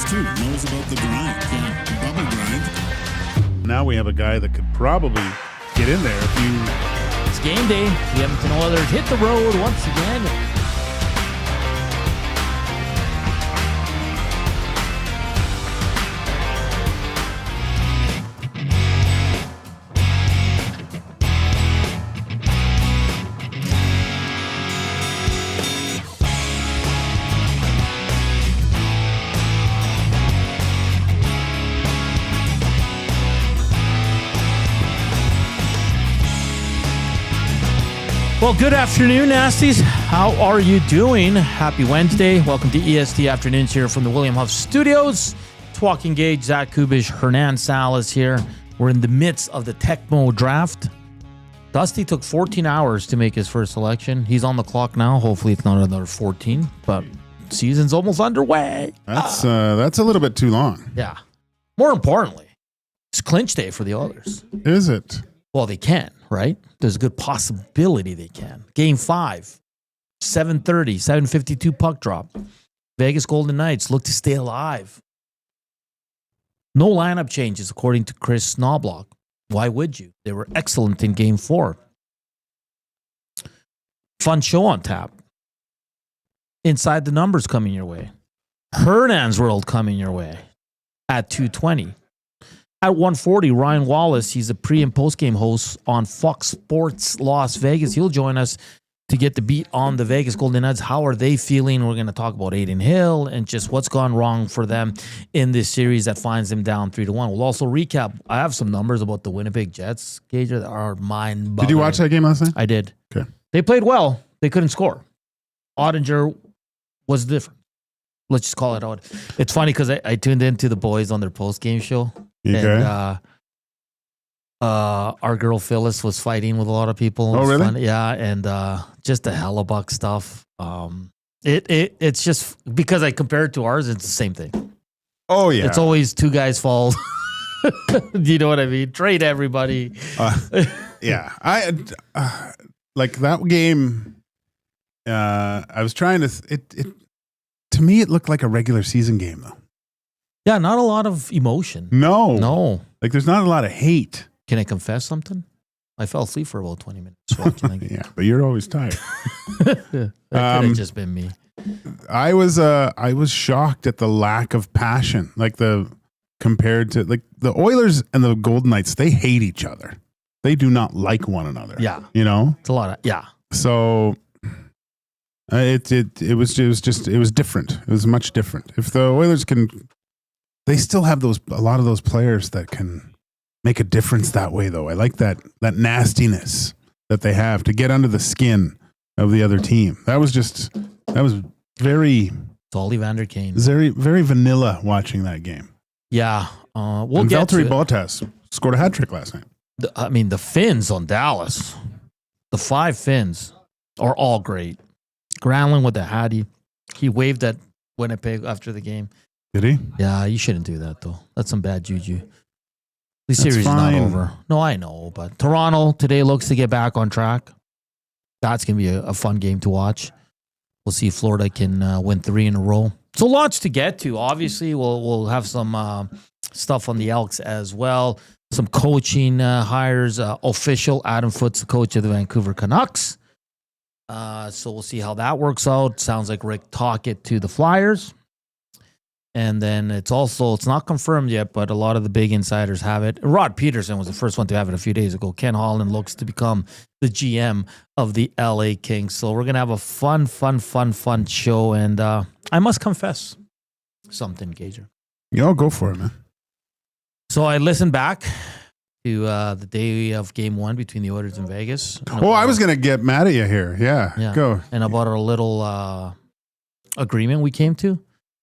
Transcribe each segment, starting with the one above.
too. Knows about the grind. Yeah, bubble grind. Now we have a guy that could probably get in there if you... It's game day. The Edmonton Oilers hit the road once again. Well, good afternoon, Nasties. How are you doing? Happy Wednesday. Welcome to EST Afternoons here from the William Huff Studios. It's Joaquin Gage, Zach Kubish, Hernan Salas here. We're in the midst of the Tecmo draft. Dusty took 14 hours to make his first selection. He's on the clock now. Hopefully it's not another 14, but season's almost underway. That's a little bit too long. Yeah. More importantly, it's clinch day for the Oilers. Is it? Well, they can, right? There's a good possibility they can. Game 5, 7:30, 7:52 puck drop. Vegas Golden Knights look to stay alive. No lineup changes, according to Chris Knobloch. Why would you? They were excellent in Game 4. Fun show on tap. Inside the Numbers coming your way. Hernan's World coming your way at 2:20. At 1:40, Ryan Wallis, he's a pre- and post-game host on Fox Sports Las Vegas. He'll join us to get the beat on the Vegas Golden Knights. How are they feeling? We're going to talk about Adin Hill and just what's gone wrong for them in this series that finds them down 3-1. We'll also recap. I have some numbers about the Winnipeg Jets, Gage, that are mind-boggling. Did you watch that game last night? I did. Okay. They played well. They couldn't score. Ottinger was different. Let's just call it out. It's funny because I tuned into the boys on their post-game show. Okay. And our girl Phyllis was fighting with a lot of people. Oh, really? Fun. Yeah, and just the Hellebuck stuff. It's just because I compare it to ours, it's the same thing. Oh, yeah. It's always two guys' fault. You know what I mean? Trade everybody. Yeah. I like that game. I was trying to... To me, it looked like a regular season game, though. Yeah, not a lot of emotion. No. Like, there's not a lot of hate. Can I confess something? I fell asleep for about 20 minutes watching that game. Yeah, but you're always tired. That could have just been me. I was shocked at the lack of passion. Like compared to like the Oilers and the Golden Knights, they hate each other. They do not like one another. Yeah. You know? It's a lot of, yeah. So it was different. It was much different. If the Oilers they still have a lot of those players that can make a difference that way, though. I like that nastiness that they have to get under the skin of the other team. That was very... It's all Evander Kane. Very, very vanilla watching that game. Yeah. We'll and get Valtteri to Bottas scored a hat trick last night. the Finns on Dallas, the 5 Finns are all great. Granlund with the hattie. He waved at Winnipeg after the game. Did he? Yeah, you shouldn't do that, though. That's some bad juju. The series is not over. No, I know, but Toronto today looks to get back on track. That's going to be a fun game to watch. We'll see if Florida can win 3 in a row. So lots to get to. Obviously, we'll have some stuff on the Elks as well. Some coaching hires. Official Adam Foote's the coach of the Vancouver Canucks. So we'll see how that works out. Sounds like Rick Tocchet to the Flyers. And then it's not confirmed yet, but a lot of the big insiders have it. Rod Peterson was the first one to have it a few days ago. Ken Holland looks to become the GM of the LA Kings. So we're going to have a fun show. And I must confess something, Gager. Yeah, go for it, man. So I listened back to the day of Game 1 between the Oilers and Vegas. I was going to get mad at you here. Yeah, go. And about our little agreement we came to.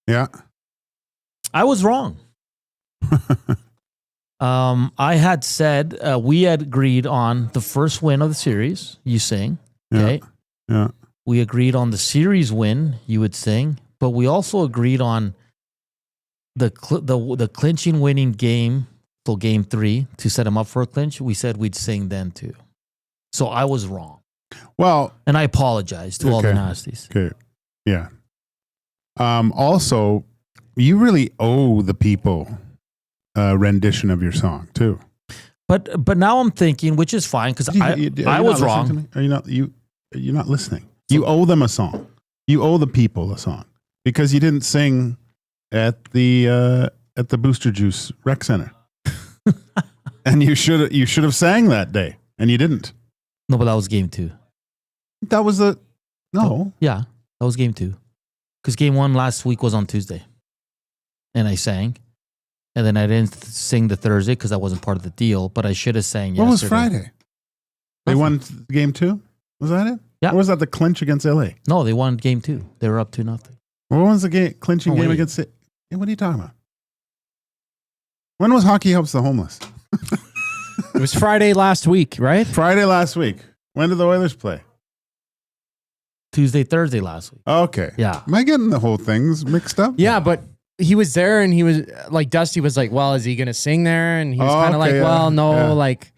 Yeah. I was wrong. I had said we had agreed on the first win of the series. You sing, okay? Yeah. We agreed on the series win. You would sing, but we also agreed on the clinching winning game. So Game 3 to set him up for a clinch. We said we'd sing then too. So I was wrong. Well, and I apologize to all the nasties. Okay. Yeah. Also, you really owe the people a rendition of your song too. But now I'm thinking, which is fine because I was wrong. Are you not you're not listening? You owe them a song. You owe the people a song because you didn't sing at the Booster Juice Rec Center, and you should have sang that day, and you didn't. No, but that was game 2. That was Yeah, that was game 2. Because game 1 last week was on Tuesday, and I sang, and then I didn't sing the Thursday because that wasn't part of the deal. But I should have sang. What yesterday. was Friday? They won game 2. Was that it? Yeah. Or was that the clinch against LA? No, they won game 2. They were up 2-0. What was the clinching game against it? What are you talking about? When was Hockey Helps the Homeless? It was Friday last week, right? Friday last week. When did the Oilers play? Tuesday, Thursday last week. Okay. Yeah. Am I getting the whole things mixed up? Yeah, but he was there and he was like, Dusty was like, well, is he going to sing there? And he was kind of like, well, no, like,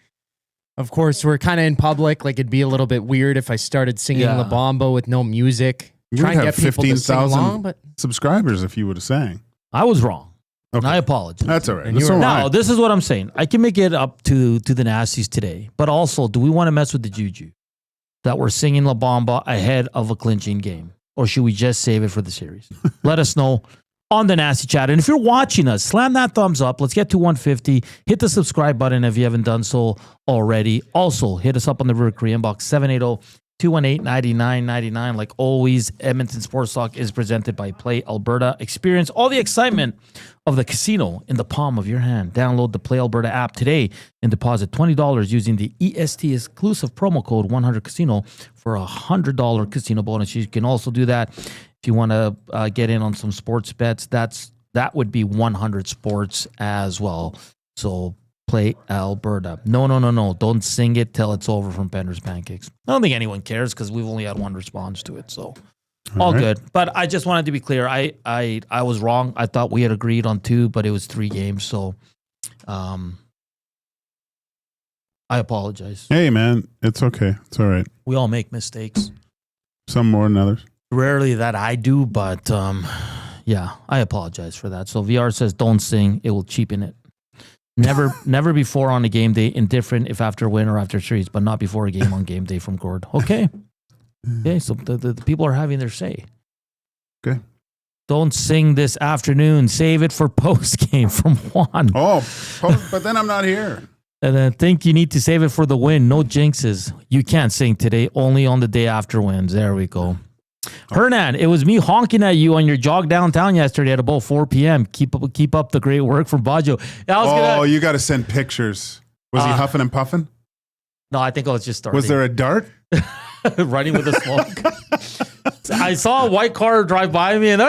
of course, we're kind of in public. Like, it'd be a little bit weird if I started singing La Bamba with no music. You would have 15,000 subscribers if you would have sang. I was wrong. Okay. I apologize. That's all right. Now, this is what I'm saying. I can make it up to the Nasties today. But also, do we want to mess with the juju that we're singing La Bamba ahead of a clinching game? Or should we just save it for the series? Let us know on the Nasty Chat. And if you're watching us, slam that thumbs up. Let's get to 150. Hit the subscribe button if you haven't done so already. Also, hit us up on the River Korean Box 780-218-9999. Like always, Edmonton Sports Talk is presented by Play Alberta. Experience all the excitement of the casino in the palm of your hand. Download the Play Alberta app today and deposit $20 using the EST exclusive promo code 100casino for a $100 casino bonus. You can also do that if you want to get in on some sports bets. That would be 100 Sports as well. So Play Alberta. No. Don't sing it till it's over from Bender's Pancakes. I don't think anyone cares because we've only had one response to it. So all right. Good. But I just wanted to be clear. I was wrong. I thought we had agreed on 2, but it was 3 games. So I apologize. Hey, man. It's okay. It's all right. We all make mistakes. Some more than others. Rarely that I do, but yeah, I apologize for that. So VR says don't sing. It will cheapen it. Never before on a game day. Indifferent if after a win or after series, but not before a game on game day from Gord. Okay. Okay, so the people are having their say. Okay. Don't sing this afternoon. Save it for post game from Juan. Oh, but then I'm not here. And I think you need to save it for the win. No jinxes. You can't sing today. Only on the day after wins. There we go. Hernan, it was me honking at you on your jog downtown yesterday at about 4 p.m. Keep up the great work from Baggio. You got to send pictures. Was he huffing and puffing? No, I think I was just starting. Was there a dart? Running with the smoke. I saw a white car drive by me and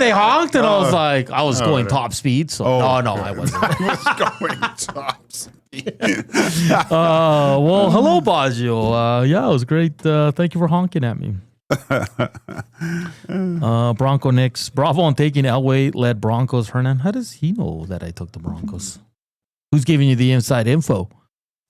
they honked and I was going top speed. So no, I wasn't. I was going top speed. Well, hello, Baggio. Yeah, it was great. Thank you for honking at me. Bronco Knicks. Bravo on taking Elway led Broncos. Hernan, how does he know that I took the Broncos? Who's giving you the inside info?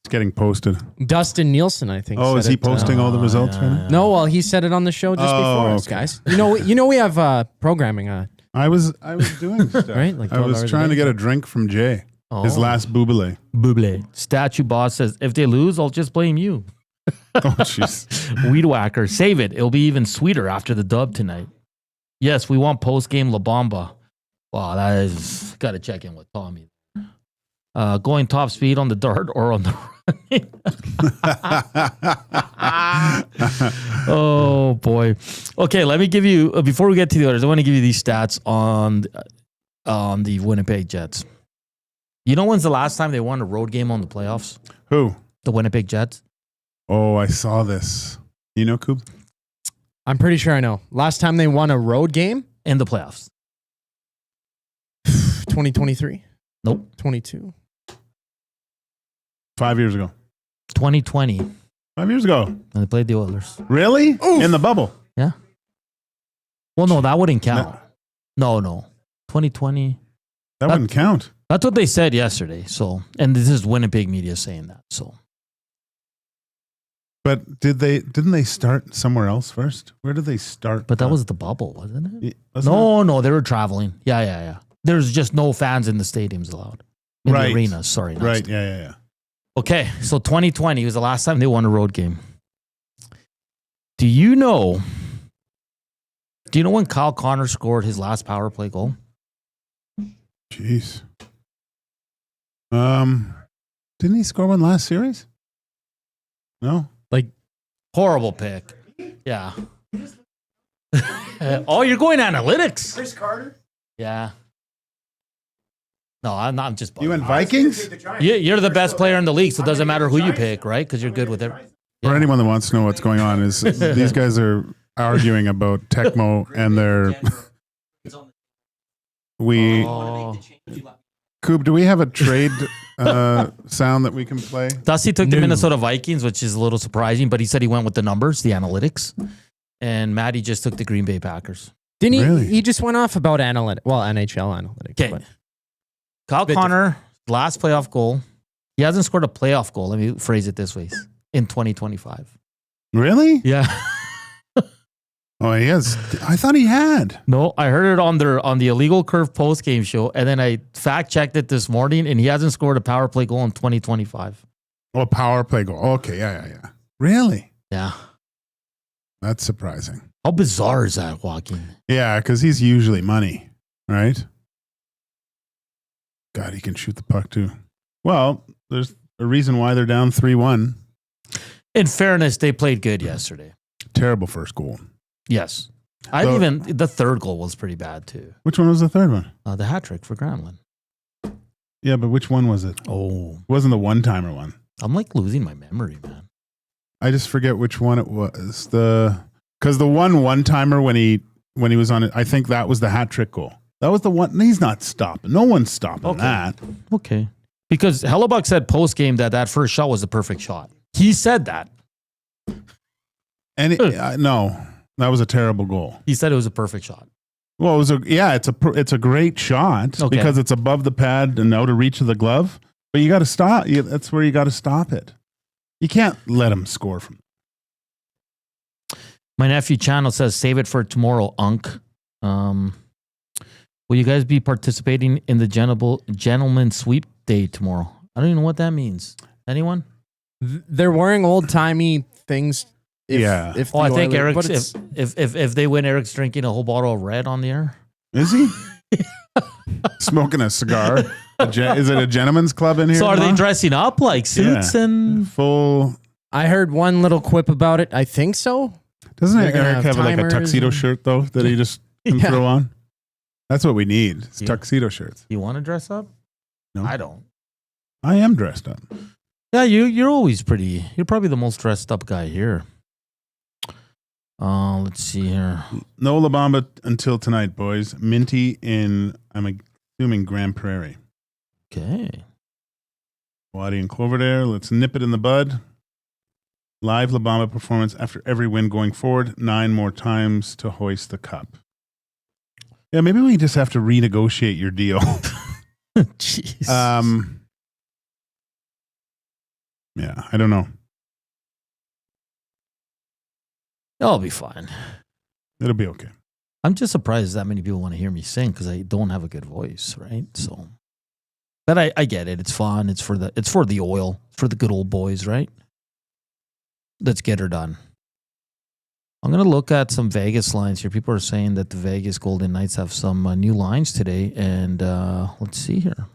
It's getting posted. Dustin Nielsen, I think. Oh, is he posting all the results right now? No, well, he said it on the show just before us, guys. You know, we have programming. I was doing stuff. Right? Like I was trying to get a drink from Jay. His last buble. Statue boss says, if they lose, I'll just blame you. Oh, jeez. Weed whacker. Save it. It'll be even sweeter after the dub tonight. Yes, we want post-game La Bamba. Wow, that is... Got to check in with Tommy. Going top speed on the dart or on the running. Oh, boy. Okay, let me give you... before we get to the others, I want to give you these stats on the Winnipeg Jets. You know when's the last time they won a road game on the playoffs? Who? The Winnipeg Jets. Oh, I saw this. You know, Coop? I'm pretty sure I know. Last time they won a road game? In the playoffs. 2023? Nope. 22? 5 years ago. 2020. 5 years ago. And they played the Oilers. Really? Oof. In the bubble? Yeah. Well, no, that wouldn't count. No. 2020. That wouldn't count. That's what they said yesterday. So, and this is Winnipeg media saying that. So. But didn't they start somewhere else first? Where did they start? But that was the bubble, wasn't it? Wasn't No, they were traveling. Yeah. There's just no fans in the stadiums allowed. In the arenas, sorry. Right, yeah. Okay, so 2020 was the last time they won a road game. Do you know when Kyle Connor scored his last power play goal? Jeez. Didn't he score one last series? No? Horrible pick. Yeah. Oh, you're going analytics. Chris Carter? Yeah. No, I'm not just. You went Vikings? You're the best player in the league, so it doesn't matter who you pick, right? Because you're good with it. For anyone that wants to know what's going on, is these guys are arguing about Tecmo and their. Coop, do we have a trade sound that we can play? Dusty took the Minnesota Vikings, which is a little surprising, but he said he went with the numbers, the analytics. And Matty just took the Green Bay Packers. Didn't he? Really? He just went off about NHL analytics. Okay. Kyle Connor, last playoff goal. He hasn't scored a playoff goal. Let me phrase it this way. In 2025. Really? Yeah. Oh, he has. I thought he had. No, I heard it on the Illegal Curve post-game show, and then I fact-checked it this morning, and he hasn't scored a power play goal in 2025. Oh, a power play goal. Okay, yeah. Really? Yeah. That's surprising. How bizarre is that, Joaquin? Yeah, because he's usually money, right? God, he can shoot the puck too. Well, there's a reason why they're down 3-1. In fairness, they played good yesterday. Terrible first goal. Yes. The third goal was pretty bad too. Which one was the third one? The hat trick for Granlund. Yeah, but which one was it? Oh. It wasn't the one-timer one. I'm losing my memory, man. I just forget which one it was. Because the one-timer when he was on it, I think that was the hat trick goal. That was the one. He's not stopping. No one's stopping that. Okay. Because Hellebuck said post-game that first shot was the perfect shot. He said that. And no, that was a terrible goal. He said it was a perfect shot. Well, it's a great shot because it's above the pad and out of reach of the glove. But you got to stop. That's where you got to stop it. You can't let him score from. My nephew Channel says, "Save it for tomorrow, Unk." Will you guys be participating in the gentleman sweep day tomorrow? I don't even know what that means. Anyone? They're wearing old timey things. If I think Eric's if they win, Eric's drinking a whole bottle of red on the air. Is he? Smoking a cigar? Is it a gentleman's club in here? So are they dressing up like suits and full? I heard one little quip about it. I think so. Doesn't Eric have like a tuxedo shirt though that he just can throw on? That's what we need. It's tuxedo shirts. You want to dress up? No, I don't. I am dressed up. Yeah, you're always pretty. You're probably the most dressed up guy here. Let's see here. No La Bamba until tonight, boys. Minty in, I'm assuming, Grand Prairie. Okay. Waddy and Cloverdale. Let's nip it in the bud. Live La Bamba performance after every win going forward. 9 more times to hoist the cup. Yeah, maybe we just have to renegotiate your deal. Jeez. Yeah, I don't know. It'll be fine. It'll be okay. I'm just surprised that many people want to hear me sing because I don't have a good voice, right? So, but I get it. It's fun. It's for the oil, for the good old boys, right? Let's get her done. I'm going to look at some Vegas lines here. People are saying that the Vegas Golden Knights have some new lines today, and let's see here.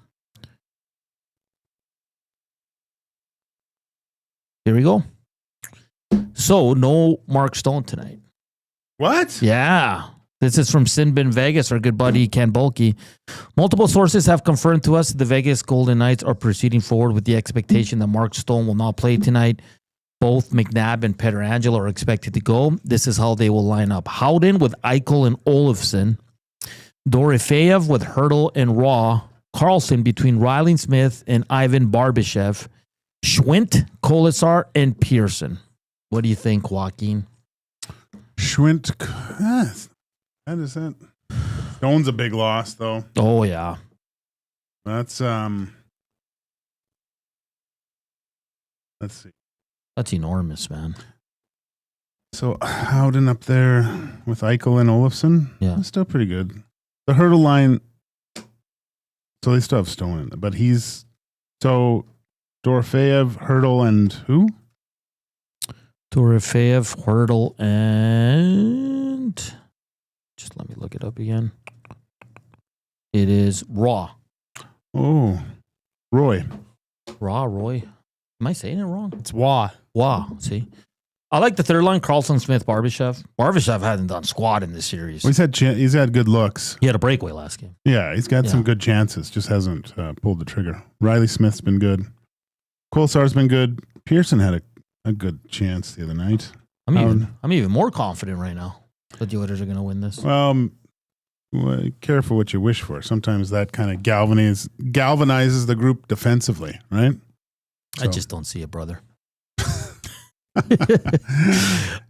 Here we go. So, no Mark Stone tonight. What? Yeah. This is from Sinbin Vegas, our good buddy Ken Bulkey. Multiple sources have confirmed to us that the Vegas Golden Knights are proceeding forward with the expectation that Mark Stone will not play tonight. Both McNabb and Pietrangelo are expected to go. This is how they will line up. Howden with Eichel and Olofsson. Dorofeyev with Hurdle and Raw. Carlson between Riley Smith and Ivan Barbashev. Schwint, Kolasar, and Pearson. What do you think, Joaquin? Schwint. How does that? Stone's a big loss, though. Oh, yeah. That's, let's see. That's enormous, man. So Howden up there with Eichel and Olofsson. Yeah. That's still pretty good. The Hurdle line. So they still have Stone in it, but he's so Dorofeev, Hurdle, and who? Dorofeev, Hurdle, and just let me look it up again. It is Raw. Oh, Roy. Roy. Am I saying it wrong? It's Wah. See, I like the third line: Carlson, Smith, Barbashev. Barbashev hasn't done squat in this series. Well, he's had good looks. He had a breakaway last game. Yeah, he's got some good chances. Just hasn't pulled the trigger. Riley Smith's been good. Kolsar's been good. Pearson had a good chance the other night. I'm even more confident right now that the Oilers are going to win this. Well, careful what you wish for. Sometimes that kind of galvanizes the group defensively, right? I just don't see it, brother.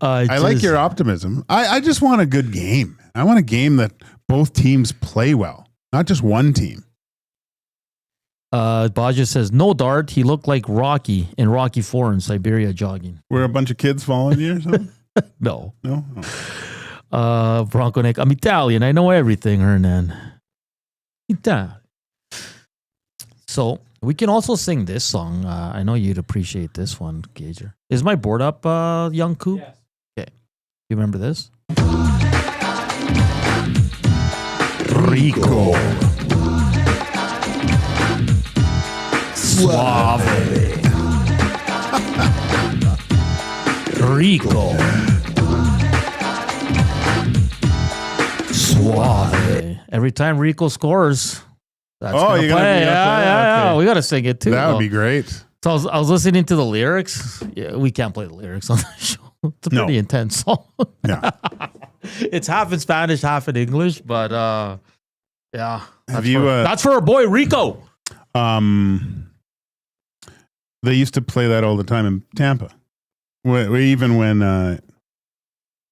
I like your optimism. I just want a good game. I want a game that both teams play well, not just one team. Baja says, no Dart. He looked like Rocky in Rocky 4 in Siberia jogging. Were a bunch of kids following you or something? No. No? Oh. Bronco Nick, I'm Italian. I know everything, Hernan. Italian. So we can also sing this song. I know you'd appreciate this one, Gager. Is my board up, young Coop? Yes. Okay. You remember this? Rico. Suave. Rico. Suave. Every time Rico scores, that's gonna play. Yeah. Okay. We got to sing it too. That would be great. So I was listening to the lyrics. Yeah, we can't play the lyrics on the show. It's a pretty intense song. Yeah. It's half in Spanish, half in English, but yeah. That's for our boy Rico. They used to play that all the time in Tampa. Even when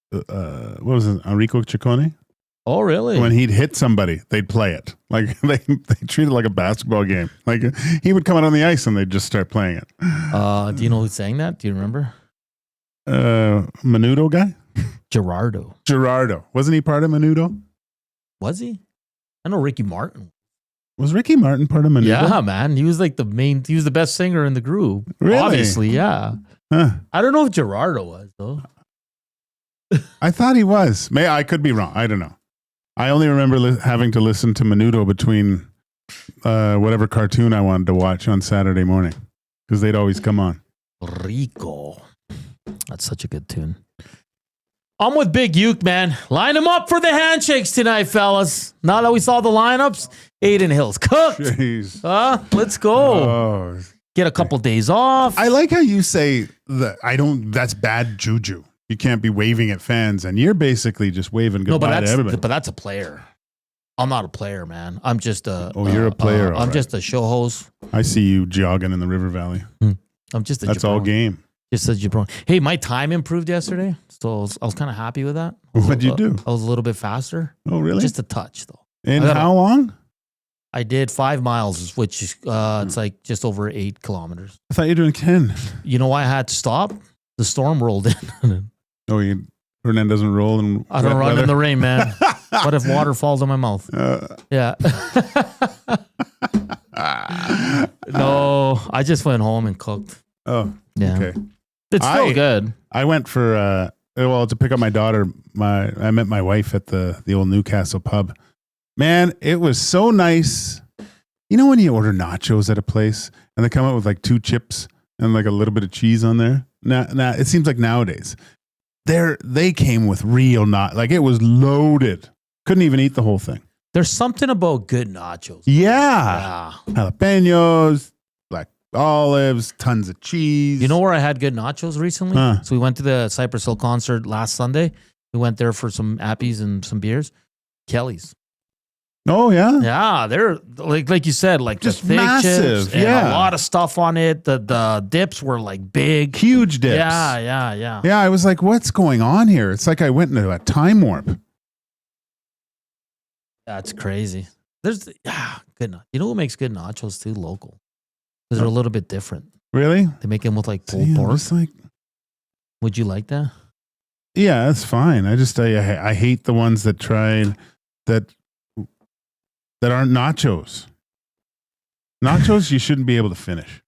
what was it, Enrico Ciccone? Oh, really? When he'd hit somebody, they'd play it. Like they treat it like a basketball game. Like he would come out on the ice and they'd just start playing it. Do you know who sang that? Do you remember? Menudo guy? Gerardo. Wasn't he part of Menudo? Was he? I know Ricky Martin. Was Ricky Martin part of Menudo? Yeah, man. He was like he was the best singer in the group. Really? Obviously, yeah. Huh. I don't know if Gerardo was, though. I thought he was. I could be wrong. I don't know. I only remember having to listen to Menudo between whatever cartoon I wanted to watch on Saturday morning because they'd always come on. Rico. That's such a good tune. I'm with Big Uke, man. Line them up for the handshakes tonight, fellas. Now that we saw the lineups, Aiden Hill's cooked. Jeez. Let's go. Oh. Get a couple days off. I like how you say that that's bad juju. You can't be waving at fans, and you're basically just waving goodbye to everybody. But that's a player. I'm not a player, man. I'm just a... you're a player. I'm just a show host. I see you jogging in the River Valley. I'm just a That's all game. Just a jabron. Hey, my time improved yesterday, so I was kind of happy with that. What'd you do? I was a little bit faster. Oh, really? Just a touch, though. And how long? I did 5 miles, which is it's like just over 8 kilometers. I thought you were doing 10. You know why I had to stop? The storm rolled in. Hernan doesn't roll in I don't run weather. in the rain, man. What if water falls in my mouth? Yeah. No, I just went home and cooked. Oh, yeah. Okay. It's still good. I went for to pick up my daughter. I met my wife at the old Newcastle pub. Man, it was so nice. You know when you order nachos at a place and they come out with like 2 chips and like a little bit of cheese on there? Now it seems like nowadays they came with real like it was loaded. Couldn't even eat the whole thing. There's something about good nachos. Yeah. Jalapenos, black olives, tons of cheese. You know where I had good nachos recently? So we went to the Cypress Hill concert last Sunday. We went there for some appies and some beers. Kelly's. Oh, yeah? Yeah, they're like you said, like just the thick massive, chips and a lot of stuff on it. The dips were like big. Huge dips. Yeah. Yeah, I was like, what's going on here? It's like I went into a time warp. That's crazy. There's good. You know who makes good nachos too? Local. Because they're a little bit different. Really? They make them with like pulled pork. Just like, would you like that? yeah, that's fine. I hate the ones that tried that aren't nachos. Nachos, you shouldn't be able to finish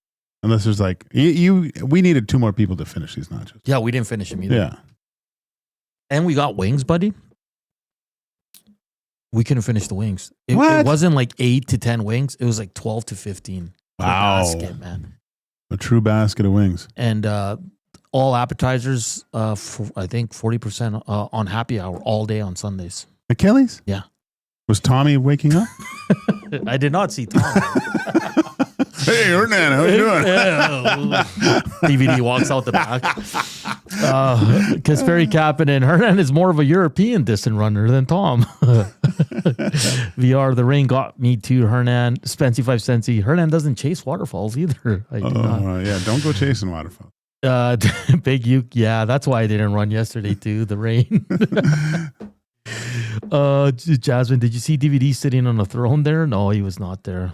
unless there's like we needed 2 more people to finish these nachos. Yeah, we didn't finish them either. Yeah. And we got wings, buddy. We couldn't finish the wings. It wasn't like 8 to 10 wings. It was like 12 to 15. Wow. Basket, man. A true basket of wings. And all appetizers, I think 40% on happy hour all day on Sundays. At Kelly's? Yeah. Was Tommy waking up? I did not see Tom. Hey, Hernan, how you doing? DVD walks out the back. Kasperi Kapanen. Hernan is more of a European distant runner than Tom. VR, the rain got me too, Hernan. Spency 5 Centsy. Hernan doesn't chase waterfalls either. I do not. Yeah, don't go chasing waterfalls. Big Uke. Yeah, that's why I didn't run yesterday too. The rain. Jasmine, did you see DVD sitting on a throne there? No, he was not there.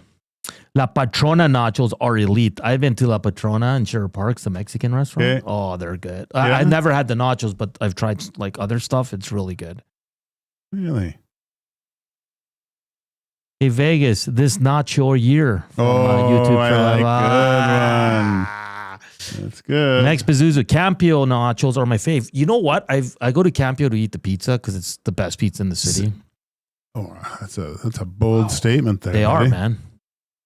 La Patrona nachos are elite. I've been to La Patrona in Sherwood Parks, the Mexican restaurant. Okay. Oh, they're good. Yeah. I've never had the nachos, but I've tried like other stuff. It's really good. Really? Hey, Vegas, this not your year. From, YouTube I like good one. That's good. Next, Pazuzu. Campio nachos are my fave. You know what? I go to Campio to eat the pizza because it's the best pizza in the city. Oh, that's a bold statement there. They buddy. are, man.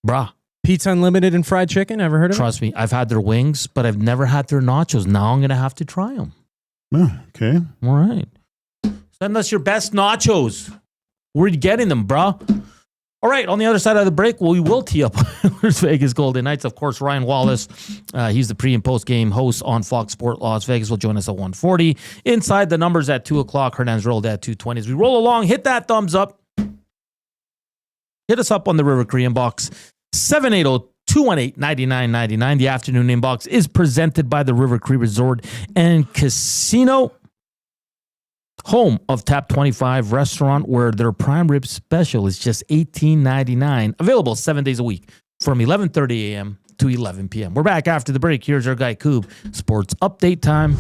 Bruh. Pizza Unlimited and fried chicken. Ever heard of it? Trust me, I've had their wings, but I've never had their nachos. Now I'm going to have to try them. Oh, okay. All right. Send us your best nachos. Where are you getting them, bruh? All right, on the other side of the break, we will tee up Las Vegas Golden Knights. Of course, Ryan Wallace, he's the pre- and post-game host on Fox Sport Las Vegas, will join us at 1:40. Inside the numbers at 2 o'clock, Hernan's rolled at 2:20. As we roll along, hit that thumbs up. Hit us up on the River Cree inbox, 780-218-9999. The afternoon inbox is presented by the River Cree Resort and Casino, home of Tap 25 restaurant, where their prime rib special is just $18.99. Available 7 days a week from 11:30 a.m. to 11 p.m. We're back after the break. Here's our guy, Coob. Sports update time.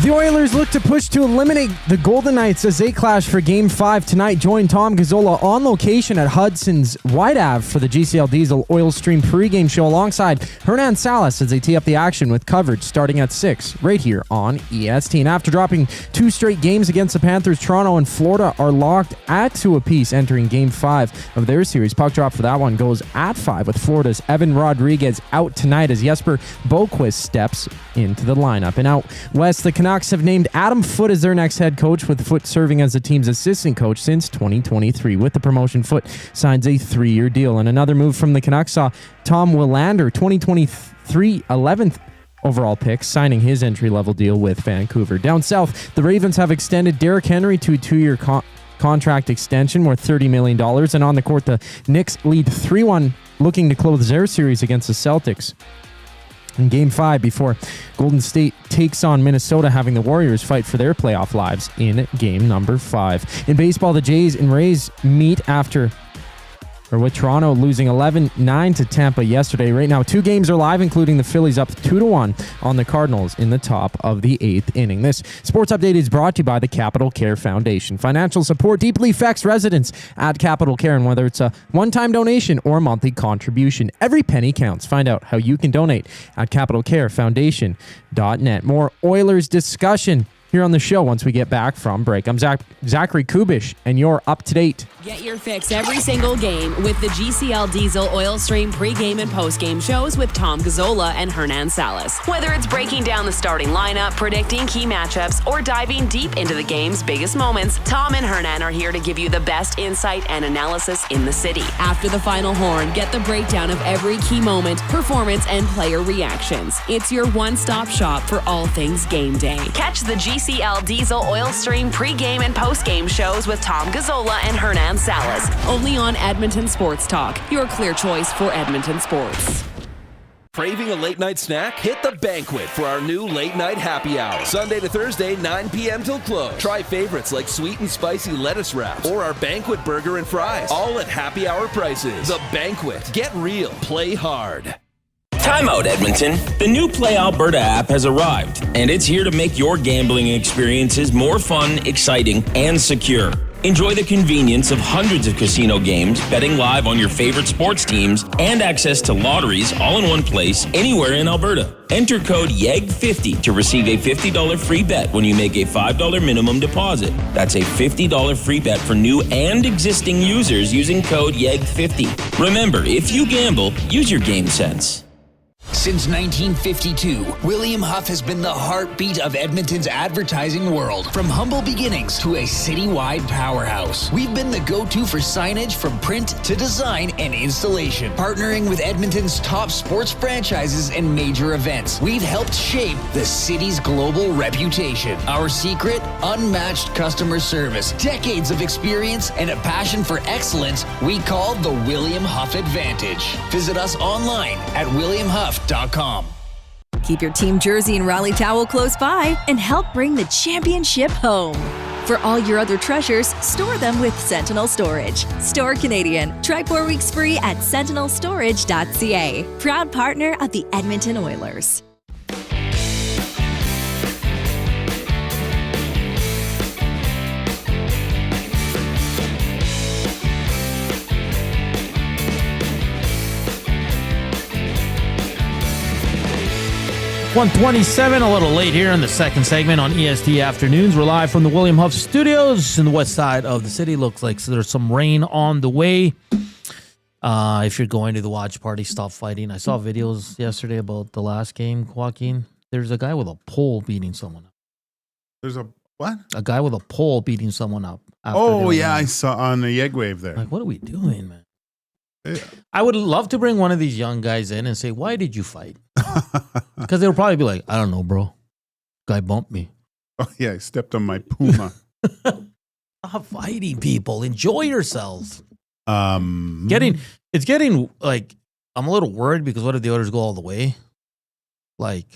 The Oilers look to push to eliminate the Golden Knights as they clash for Game 5 tonight. Join Tom Gazzola on location at Hudson's White Ave for the GCL Diesel Oil Stream pregame show alongside Hernan Salas as they tee up the action with coverage starting at 6 right here on EST. And after dropping 2 straight games against the Panthers, Toronto and Florida are locked at 2 apiece entering Game 5 of their series. Puck drop for that one goes at 5 with Florida's Evan Rodriguez out tonight as Jesper Boquist steps into the lineup. And out west, the Canucks have named Adam Foote as their next head coach, with Foote serving as the team's assistant coach since 2023. With the promotion, Foote signs a 3-year deal. And another move from the Canucks saw Tom Willander, 2023 11th overall pick, signing his entry-level deal with Vancouver. Down south, the Ravens have extended Derrick Henry to a 2-year contract extension worth $30 million. And on the court, the Knicks lead 3-1, looking to close their series against the Celtics in Game 5 before Golden State takes on Minnesota, having the Warriors fight for their playoff lives in Game number 5. In baseball, the Jays and Rays meet with Toronto losing 11-9 to Tampa yesterday. Right now, 2 games are live, including the Phillies up 2-1 on the Cardinals in the top of the 8th inning. This sports update is brought to you by the Capital Care Foundation. Financial support deeply affects residents at Capital Care, and whether it's a one-time donation or monthly contribution, every penny counts. Find out how you can donate at capitalcarefoundation.net. More Oilers discussion here on the show once we get back from break. I'm Zachary Kubish, and you're up to date. Get your fix every single game with the GCL Diesel Oil Stream pregame and postgame shows with Tom Gazzola and Hernan Salas. Whether it's breaking down the starting lineup, predicting key matchups, or diving deep into the game's biggest moments, Tom and Hernan are here to give you the best insight and analysis in the city. After the final horn, get the breakdown of every key moment, performance, and player reactions. It's your one-stop shop for all things game day. Catch the GCL Diesel Oil Stream pregame and postgame shows with Tom Gazzola and Hernan Salas, only on Edmonton Sports Talk, your clear choice for Edmonton sports. Craving a late night snack? Hit the Banquet for our new late night happy hour. Sunday to Thursday, 9 p.m. till close. Try favorites like sweet and spicy lettuce wraps or our Banquet burger and fries. All at happy hour prices. The Banquet. Get real. Play hard. Time out, Edmonton. The new Play Alberta app has arrived, and it's here to make your gambling experiences more fun, exciting, and secure. Enjoy the convenience of hundreds of casino games, betting live on your favorite sports teams, and access to lotteries all in one place anywhere in Alberta. Enter code YEG50 to receive a $50 free bet when you make a $5 minimum deposit. That's a $50 free bet for new and existing users using code YEG50. Remember, if you gamble, use your game sense. Since 1952, William Huff has been the heartbeat of Edmonton's advertising world. From humble beginnings to a citywide powerhouse, we've been the go-to for signage from print to design and installation. Partnering with Edmonton's top sports franchises and major events, we've helped shape the city's global reputation. Our secret? Unmatched customer service, decades of experience, and a passion for excellence we call the William Huff Advantage. Visit us online at williamhuff.com. Keep your team jersey and rally towel close by and help bring the championship home. For all your other treasures, store them with Sentinel Storage. Store Canadian. Try 4 weeks free at sentinelstorage.ca. Proud partner of the Edmonton Oilers. .127, a little late here in the second segment on EST Afternoons. We're live from the William Huff Studios in the west side of the city. Looks like there's some rain on the way. If you're going to the watch party, stop fighting. I saw videos yesterday about the last game, Joaquin. There's a guy with a pole beating someone up. There's a what? A guy with a pole beating someone up. Oh, yeah, I saw on the Yeg Wave there. Like, what are we doing, man? Yeah. I would love to bring one of these young guys in and say, why did you fight? Because they'll probably be like, I don't know, bro. Guy bumped me. Oh, yeah, I stepped on my Puma. Stop fighting people. Enjoy yourselves. It's getting like, I'm a little worried because what if the Oilers go all the way? Like,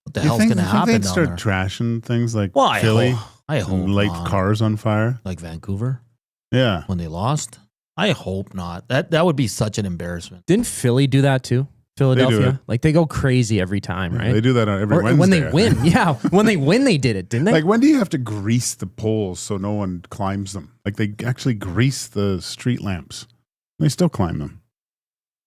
what the hell's going to happen they'd down start there? Trashing things like Well, Philly? I hope light not. cars on fire? Like Vancouver Yeah. when they lost? I hope not. That would be such an embarrassment. Didn't Philly do that too? Philadelphia? They do it. Like they go crazy every time, right? They do that on every Or Wednesday. when they win. Yeah. When they win, they did it, didn't they? Like, when do you have to grease the poles so no one climbs them? Like, they actually grease the street lamps. They still climb them.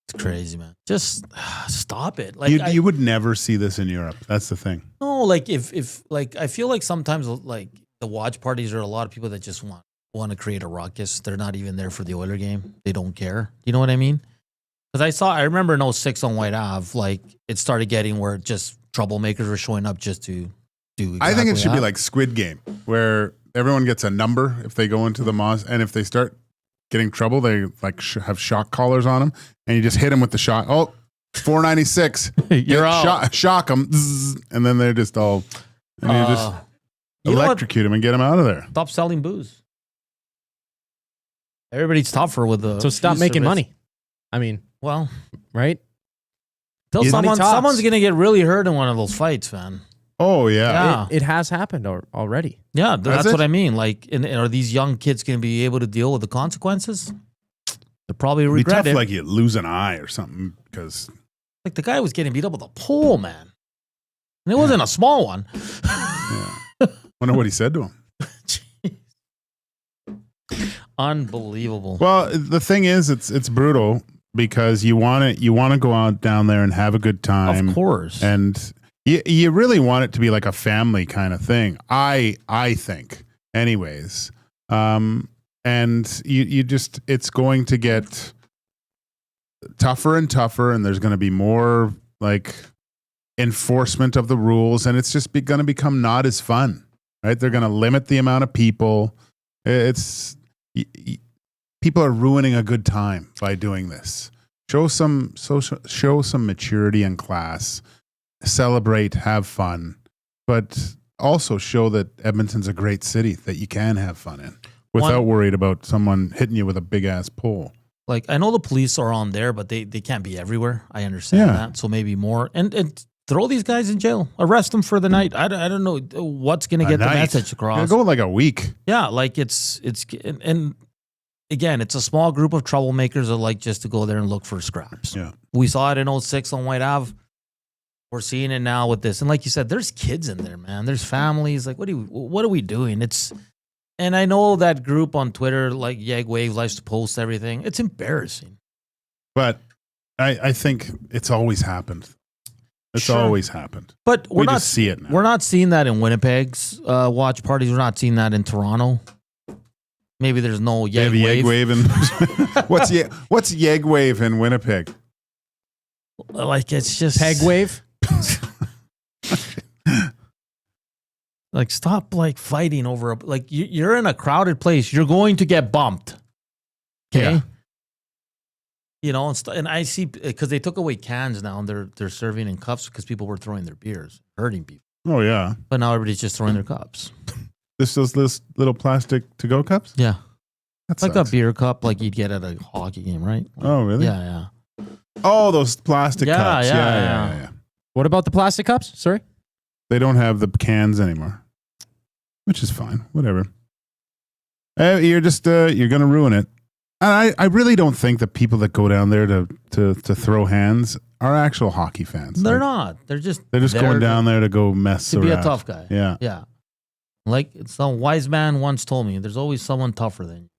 It's crazy, man. Just stop it. Like You would never see this in Europe. That's the thing. No, like if like I feel like sometimes like the watch parties are a lot of people that just want to create a ruckus. They're not even there for the Oiler game. They don't care. You know what I mean? Because I remember in 06 on White Ave, like it started getting where just troublemakers were showing up just to do. I think it should that. be like Squid Game, where everyone gets a number if they go into the mosque, and if they start getting trouble, they like have shock collars on them, and you just hit them with the shot. Oh, 496. You're out. Shock them, and then they're just all, and you just electrocute them and get them out of there. Stop selling booze. Everybody's tougher with the. So stop making money. I mean, well, right? Tell someone's gonna get really hurt in one of those fights, man. Oh yeah, It has happened already. Yeah, that's what I mean. Like, and are these young kids gonna be able to deal with the consequences? They'll probably It'd be regret tough, it. like you lose an eye or something because Like the guy was getting beat up with a pole, man, and it wasn't a small one. wonder what he said to him. Unbelievable. Well, the thing is, it's brutal because you want to go out down there and have a good time, Of course. and you really want it to be like a family kind of thing. I think, anyways. And you just, it's going to get tougher and tougher, and there's going to be more like enforcement of the rules, and it's just going to become not as fun, right? They're going to limit the amount of people. People are ruining a good time by doing this. Show some maturity and class. Celebrate, have fun, but also show that Edmonton's a great city that you can have fun in without worried about someone hitting you with a big ass pole. Like, I know the police are on there, but they can't be everywhere. I understand that. So maybe more. And throw these guys in jail. Arrest them for the night. I don't know what's going to get the message across. Go like a week. Yeah, like it's and again, it's a small group of troublemakers that like just to go there and look for scraps. Yeah. We saw it in 06 on White Ave. We're seeing it now with this. And like you said, there's kids in there, man. There's families. Like, what are we doing? And I know that group on Twitter, like Yeg Wave, likes to post everything. It's embarrassing. But I think it's always happened. It's always happened. But we just see it now. We're not seeing that in Winnipeg's watch parties. We're not seeing that in Toronto. Maybe there's no Yeg Wave. What's Yeg Wave in Winnipeg? Like, it's just Peg Wave. Like, stop like fighting over like you're in a crowded place. You're going to get bumped. Okay. Yeah. You know, and I see because they took away cans now and they're serving in cups because people were throwing their beers, hurting people. Oh yeah. But now everybody's just throwing their cups. Those little plastic to-go cups? Yeah. That's like a beer cup like you'd get at a hockey game, right? Oh really? Yeah. Oh, those plastic cups. Yeah. What about the plastic cups? Sorry? They don't have the cans anymore. Which is fine. Whatever. You're just you're gonna ruin it. I really don't think the people that go down there to throw hands are actual hockey fans. They're not. They're just going down there to go mess around. To be a tough guy. Yeah. Yeah. Like some wise man once told me, there's always someone tougher than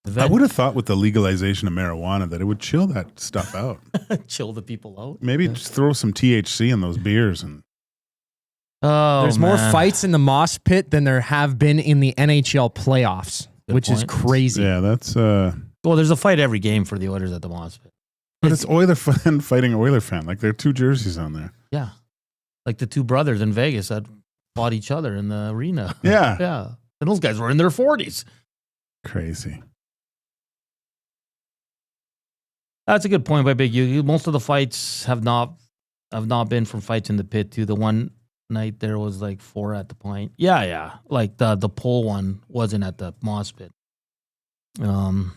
you. I would have thought with the legalization of marijuana that it would chill that stuff out. Chill the people out. Maybe just throw some THC in those beers and. There's more fights in the mosh pit than there have been in the NHL playoffs, which is crazy. Yeah, that's. Well, there's a fight every game for the Oilers at the mosh pit. But it's Oiler fan fighting Oiler fan. Like, there are two jerseys on there. Yeah. Like the two brothers in Vegas that fought each other in the arena. Yeah. Yeah. And those guys were in their 40s. Crazy. That's a good point by Big U. Most of the fights have not been from fights in the pit too. The one night there was like 4 at the point. Yeah. Like the pole one wasn't at the mosh pit. I don't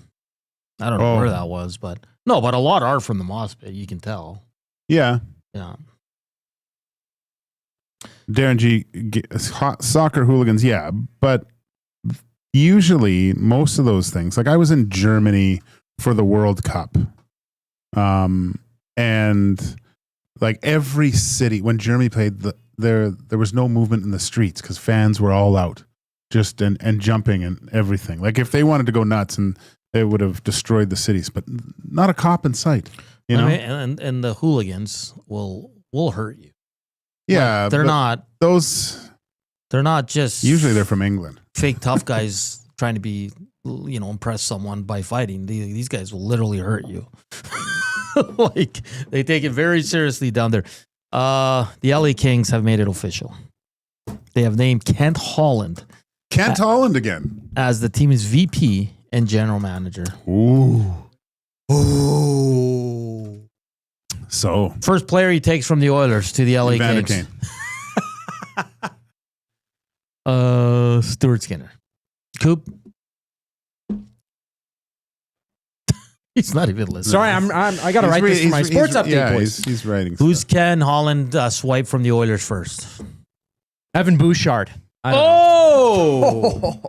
know where that was, but a lot are from the mosh pit. You can tell. Yeah. Yeah. Darren G, soccer hooligans. Yeah, but usually most of those things. Like, I was in Germany for the World Cup, and like every city when Germany played there was no movement in the streets because fans were all out, just and jumping and everything. Like, if they wanted to go nuts, and they would have destroyed the cities, but not a cop in sight. You know, and the hooligans will hurt you. Yeah, like, they're not those. They're not just usually they're from England. Fake tough guys trying to be, impress someone by fighting. These guys will literally hurt you. Like, they take it very seriously down there. The LA Kings have made it official. They have named Kent Holland. Holland again as the team's VP and general manager. Ooh. Ooh. So first player he takes from the Oilers to the LA Kings. Stuart Skinner. Coop. He's not even listening. Sorry, I got to write this for my sports update, boys. He's writing. Who's Ken Holland swipe from the Oilers first? Evan Bouchard. Oh.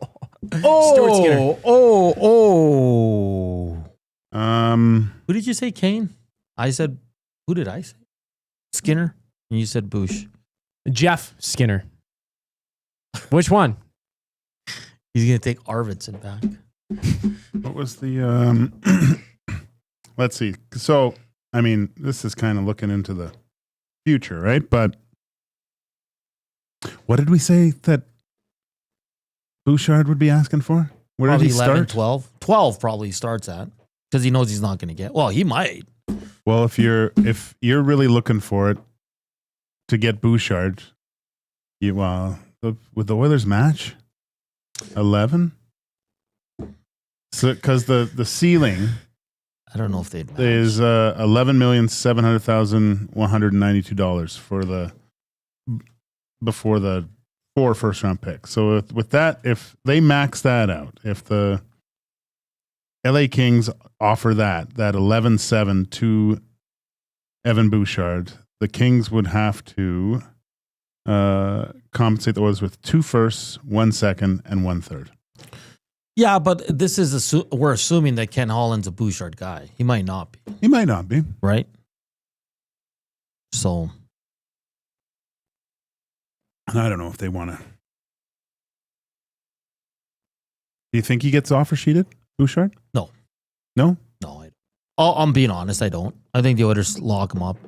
Stuart Skinner. Who did you say, Kane? I said, who did I say? Skinner? And you said Bouch. Jeff Skinner. Which one? He's going to take Arvidsson back. What was the... Let's see. So, I mean, this is kind of looking into the future, right? But what did we say that Bouchard would be asking for? Where probably did he 11, start? 12. 12 probably starts at, because he knows he's not going to get. Well, he might. Well, if you're really looking for it to get Bouchard, with the Oilers match 11. So because the ceiling, I don't know if they'd match. Is $11,700,192 for before the 4 first round picks. So with that, if they max that out, if the LA Kings offer that 11-7 to Evan Bouchard, the Kings would have to compensate the Oilers with 2 firsts, 1 second, and 1 third. Yeah, but this is we're assuming that Ken Holland's a Bouchard guy. He might not be. He might not be. Right? So. I don't know if they want to. Do you think he gets offer sheeted, Bouchard? No. No? No. I'm being honest. I don't. I think the Oilers lock him up.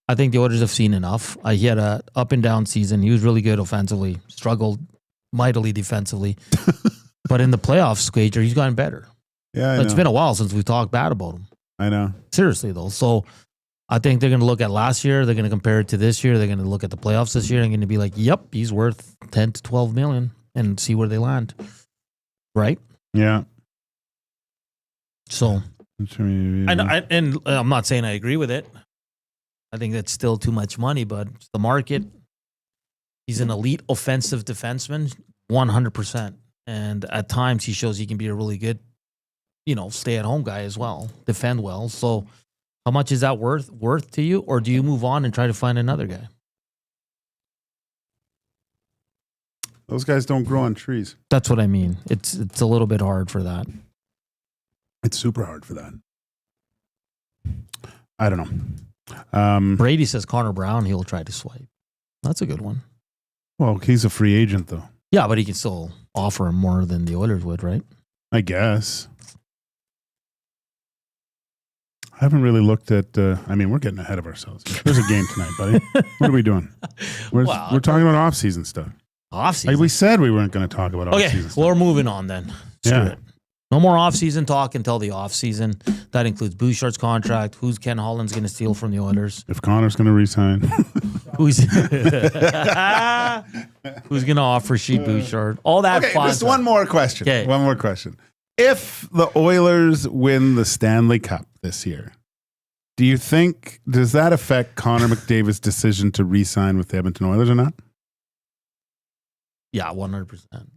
I think the Oilers have seen enough. He had a up and down season. He was really good offensively. Struggled mightily defensively. But in the playoffs, Gager, he's gotten better. Yeah, it's been a while since we talked bad about him. I know. Seriously, though. So I think they're going to look at last year. They're going to compare it to this year. They're going to look at the playoffs this year and going to be like, yep, he's worth 10 to 12 million and see where they land. Right? Yeah. So, and I'm not saying I agree with it. I think that's still too much money, but it's the market. He's an elite offensive defenseman, 100%. And at times he shows he can be a really good, stay-at-home guy as well, defend well. So how much is that worth to you? Or do you move on and try to find another guy? Those guys don't grow on trees. That's what I mean. It's a little bit hard for that. It's super hard for that. I don't know. Brady says Connor Brown, he'll try to swipe. That's a good one. Well, he's a free agent, though. Yeah, but he can still offer him more than the Oilers would, right? I guess. I haven't really looked at... we're getting ahead of ourselves. There's a game tonight, buddy. What are we doing? We're talking about off-season stuff. Off-season? Like we said we weren't going to talk about off-season stuff. Well, we're moving on then. Screw it. No more off-season talk until the off-season. That includes Bouchard's contract. Who's Ken Holland's going to steal from the Oilers? If Connor's going to resign. Who's going to offer sheet Bouchard? All that fun. Just one more question. Okay. One more question. If the Oilers win the Stanley Cup this year, does that affect Connor McDavid's decision to re-sign with the Edmonton Oilers or not? Yeah, 100%.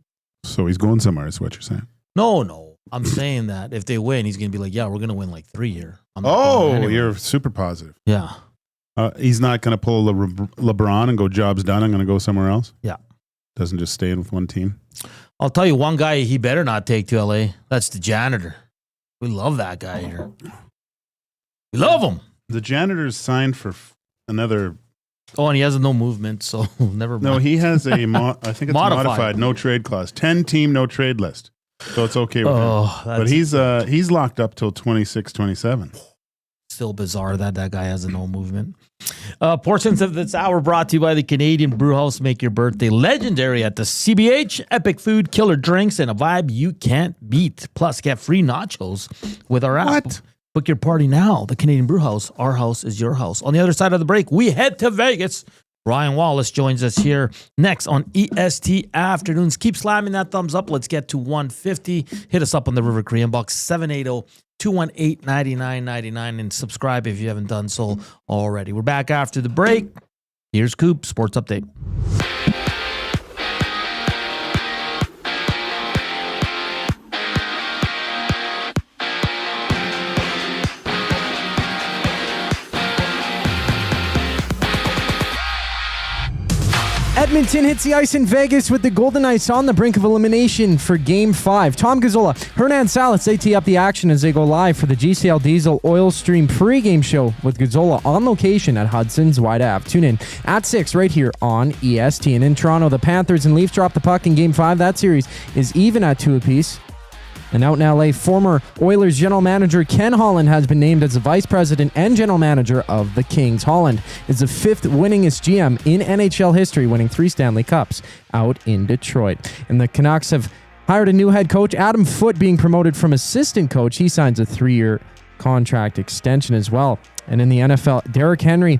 So he's going somewhere is what you're saying? No. I'm saying that if they win, he's going to be like, yeah, we're going to win like 3 year. You're super positive. Yeah. He's not going to pull LeBron and go, job's done, I'm going to go somewhere else? Yeah. Doesn't just stay in with one team? I'll tell you one guy he better not take to LA. That's the janitor. We love that guy here. We love him. The janitor's signed for another... Oh, and he has no movement, so never mind. No, he has I think it's modified no trade clause. 10-team no trade list. So it's okay with him. But he's locked up till 26, 27. Still bizarre that guy has a no movement. Portions of this hour brought to you by the Canadian Brewhouse. Make your birthday legendary at the CBH. Epic food, killer drinks, and a vibe you can't beat. Plus, get free nachos with our app. What? Book your party now. The Canadian Brewhouse. Our house is your house. On the other side of the break, we head to Vegas. Ryan Wallace joins us here next on EST Afternoons. Keep slamming that thumbs up. Let's get to 150. Hit us up on the River Cree inbox, 780-218-9999, and subscribe if you haven't done so already. We're back after the break. Here's Coop, Sports Update. Edmonton hits the ice in Vegas with the Golden Knights on the brink of elimination for Game 5. Tom Gazzola, Hernan Salas, they tee up the action as they go live for the GCL Diesel Oil Stream pregame show with Gazzola on location at Hudson's Wide Ave. Tune in at 6 right here on EST. And in Toronto, the Panthers and Leafs drop the puck in Game 5. That series is even at 2 apiece. And out in LA, former Oilers general manager Ken Holland has been named as the vice president and general manager of the Kings. Holland is the 5th winningest GM in NHL history, winning 3 Stanley Cups out in Detroit. And the Canucks have hired a new head coach, Adam Foote, being promoted from assistant coach. He signs a 3-year contract extension as well. And in the NFL, Derrick Henry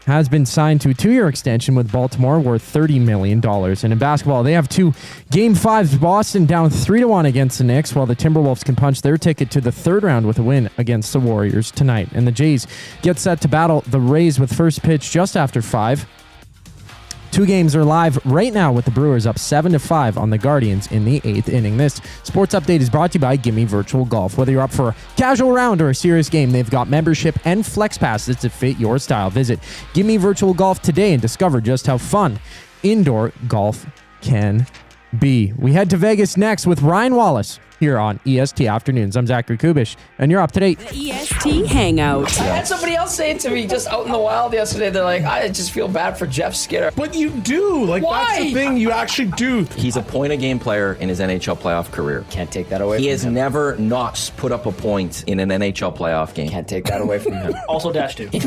has been signed to a 2-year extension with Baltimore worth $30 million. And in basketball, they have 2 Game 5s. Boston down 3-1 against the Knicks, while the Timberwolves can punch their ticket to the 3rd round with a win against the Warriors tonight. And the Jays get set to battle the Rays with first pitch just after 5. Two games are live right now with the Brewers up 7-5 on the Guardians in the 8th inning. This sports update is brought to you by Gimme Virtual Golf. Whether you're up for a casual round or a serious game, they've got membership and flex passes to fit your style. Visit Gimme Virtual Golf today and discover just how fun indoor golf can be. We head to Vegas next with Ryan Wallace here on EST Afternoons. I'm Zachary Kubish, and you're up to date. The EST Hangout. I had somebody else say it to me just out in the wild yesterday. They're like, I just feel bad for Jeff Skinner. But you do. Like, why? That's the thing. You actually do. He's a point-a-game player in his NHL playoff career. Can't take that away He from has him. never not put up a point in an NHL playoff game. Can't take that away from him. Also dash 2. The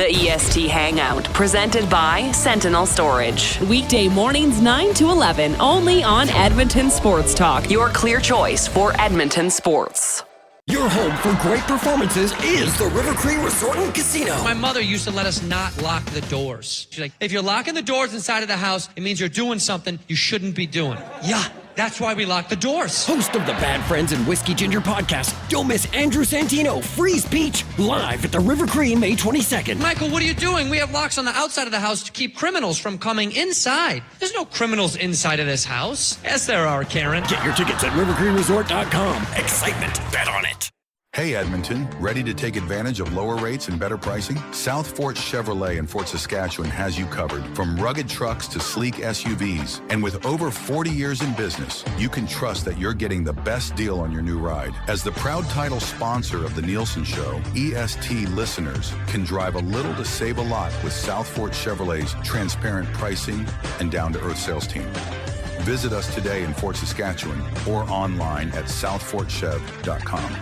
EST Hangout, presented by Sentinel Storage. Weekday mornings 9 to 11, only on Edmonton Sports Talk. Your clear choice for Edmonton sports. Your home for great performances is the River Cree Resort and Casino. My mother used to let us not lock the doors. She's like, if you're locking the doors inside of the house, it means you're doing something you shouldn't be doing. Yeah, that's why we lock the doors. Host of the Bad Friends and Whiskey Ginger podcast, don't miss Andrew Santino, Free Speech, live at the River Cree May 22nd. Michael, what are you doing? We have locks on the outside of the house to keep criminals from coming inside. There's no criminals inside of this house. Yes, there are, Karen. Get your tickets at rivercreeresort.com. Excitement, bet on it. Hey Edmonton, ready to take advantage of lower rates and better pricing? South Fort Chevrolet in Fort Saskatchewan has you covered. From rugged trucks to sleek SUVs. And with over 40 years in business, you can trust that you're getting the best deal on your new ride. As the proud title sponsor of the Nielsen Show, EST listeners can drive a little to save a lot with South Fort Chevrolet's transparent pricing and down-to-earth sales team. Visit us today in Fort Saskatchewan or online at southfortchev.com.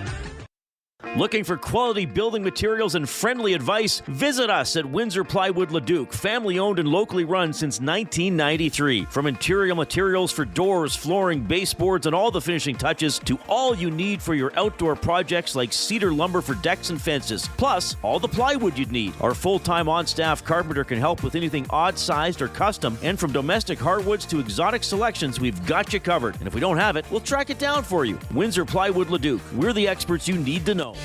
Looking for quality building materials and friendly advice? Visit us at Windsor Plywood Leduc, family owned and locally run since 1993. From interior materials for doors, flooring, baseboards, and all the finishing touches to all you need for your outdoor projects like cedar lumber for decks and fences, plus all the plywood you'd need. Our full-time on-staff carpenter can help with anything odd-sized or custom, and from domestic hardwoods to exotic selections, we've got you covered. And if we don't have it, we'll track it down for you. Windsor Plywood Leduc. We're the experts you need to know.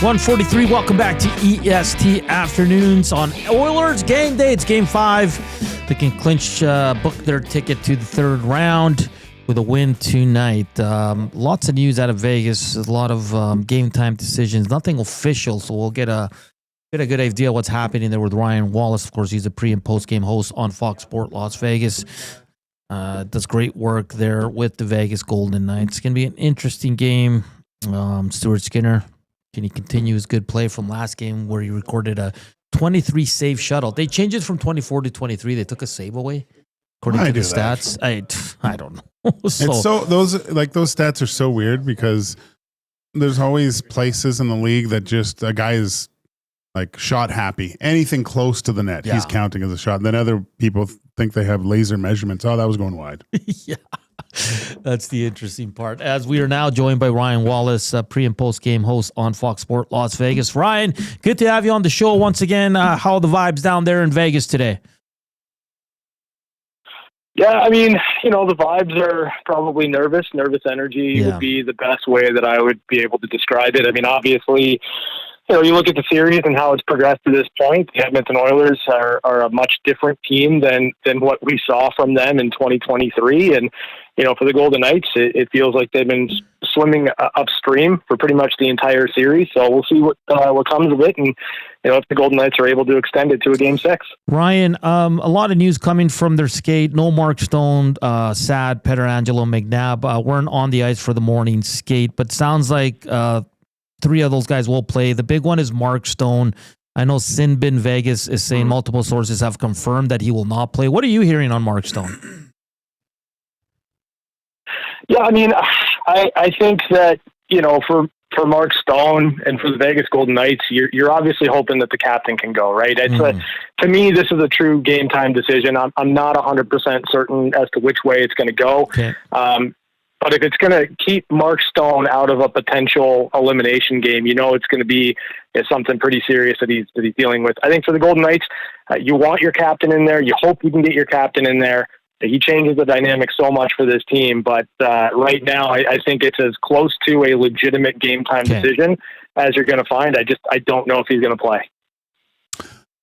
1:43. Welcome back to EST Afternoons on Oilers Game Day. It's Game 5. They can book their ticket to the third round with a win tonight. Lots of news out of Vegas. A lot of game time decisions. Nothing official, so we'll get a good idea what's happening there with Ryan Wallace. Of course, he's a pre- and post-game host on Fox Sport Las Vegas. Does great work there with the Vegas Golden Knights. It's going to be an interesting game. Stuart Skinner, can he continue his good play from last game where he recorded a 23 save shutout? They changed it from 24 to 23. They took a save away, according to the stats. I don't know. It's so those stats are so weird because there's always places in the league that just a guy is like shot happy. Anything close to the net, he's counting as a shot. And then other people think they have laser measurements. Oh, that was going wide. Yeah. That's the interesting part. As we are now joined by Ryan Wallace, pre- and post-game host on Fox Sport Las Vegas. Ryan, good to have you on the show once again. How are the vibes down there in Vegas today? Yeah, I mean, the vibes are probably nervous. Nervous energy would be the best way that I would be able to describe it. I mean, obviously, you look at the series and how it's progressed to this point. The Edmonton Oilers are a much different team than what we saw from them in 2023. And, for the Golden Knights, it feels like they've been swimming upstream for pretty much the entire series. So we'll see what comes of it. And, if the Golden Knights are able to extend it to a Game 6. Ryan, a lot of news coming from their skate. No Mark Stone, Sad, Pietrangelo, McNabb weren't on the ice for the morning skate, but sounds like three of those guys will play. The big one is Mark Stone. I know Sinbin Vegas is saying multiple sources have confirmed that he will not play. What are you hearing on Mark Stone? Yeah, I mean, I think that, for for Mark Stone and for the Vegas Golden Knights, you're obviously hoping that the captain can go, right? To me, this is a true game time decision. I'm not 100% certain as to which way it's going to go. Okay. But if it's going to keep Mark Stone out of a potential elimination game, it's going to be something pretty serious that he's dealing with. I think for the Golden Knights, you want your captain in there. You hope you can get your captain in there. He changes the dynamic so much for this team. But right now, I think it's as close to a legitimate game time decision as you're going to find. I don't know if he's going to play.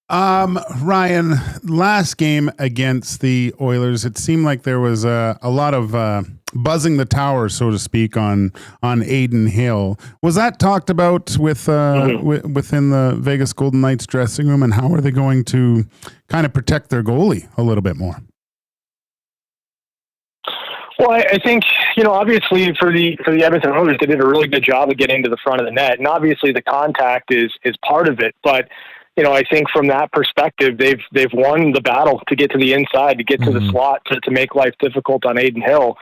Ryan, last game against the Oilers, it seemed like there was a lot of buzzing the tower, so to speak, on Adin Hill. Was that talked about with within the Vegas Golden Knights dressing room, and how are they going to kind of protect their goalie a little bit more? Well, I think, obviously for the Edmonton Oilers, they did a really good job of getting to the front of the net, and obviously the contact is part of it, but I think from that perspective, they've won the battle to get to the inside, to get to the slot, to make life difficult on Adin Hill.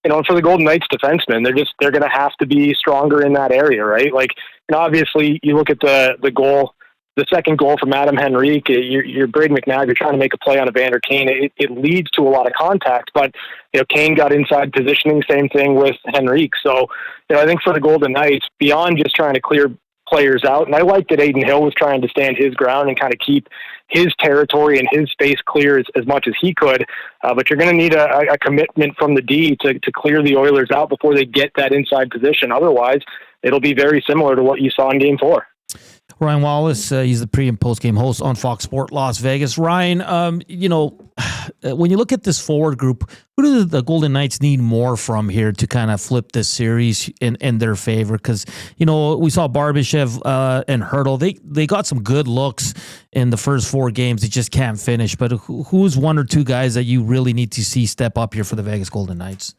And for the Golden Knights defensemen, they're going to have to be stronger in that area, right? Like, obviously you look at the goal, the second goal from Adam Henrique, you're Braden McNabb, you're trying to make a play on Evander Kane. It leads to a lot of contact, but Kane got inside positioning, same thing with Henrique. So, I think for the Golden Knights, beyond just trying to clear players out, and I like that Adin Hill was trying to stand his ground and kind of keep his territory and his space clear as much as he could, but you're going to need a commitment from the D to clear the Oilers out before they get that inside position. Otherwise, it'll be very similar to what you saw in Game 4. Ryan Wallace, he's the pre- and post-game host on Fox Sport Las Vegas. Ryan, when you look at this forward group, who do the Golden Knights need more from here to kind of flip this series in their favor? Because, we saw Barbashev and Hurdle. They got some good looks in the first 4 games. They just can't finish. But who's one or two guys that you really need to see step up here for the Vegas Golden Knights?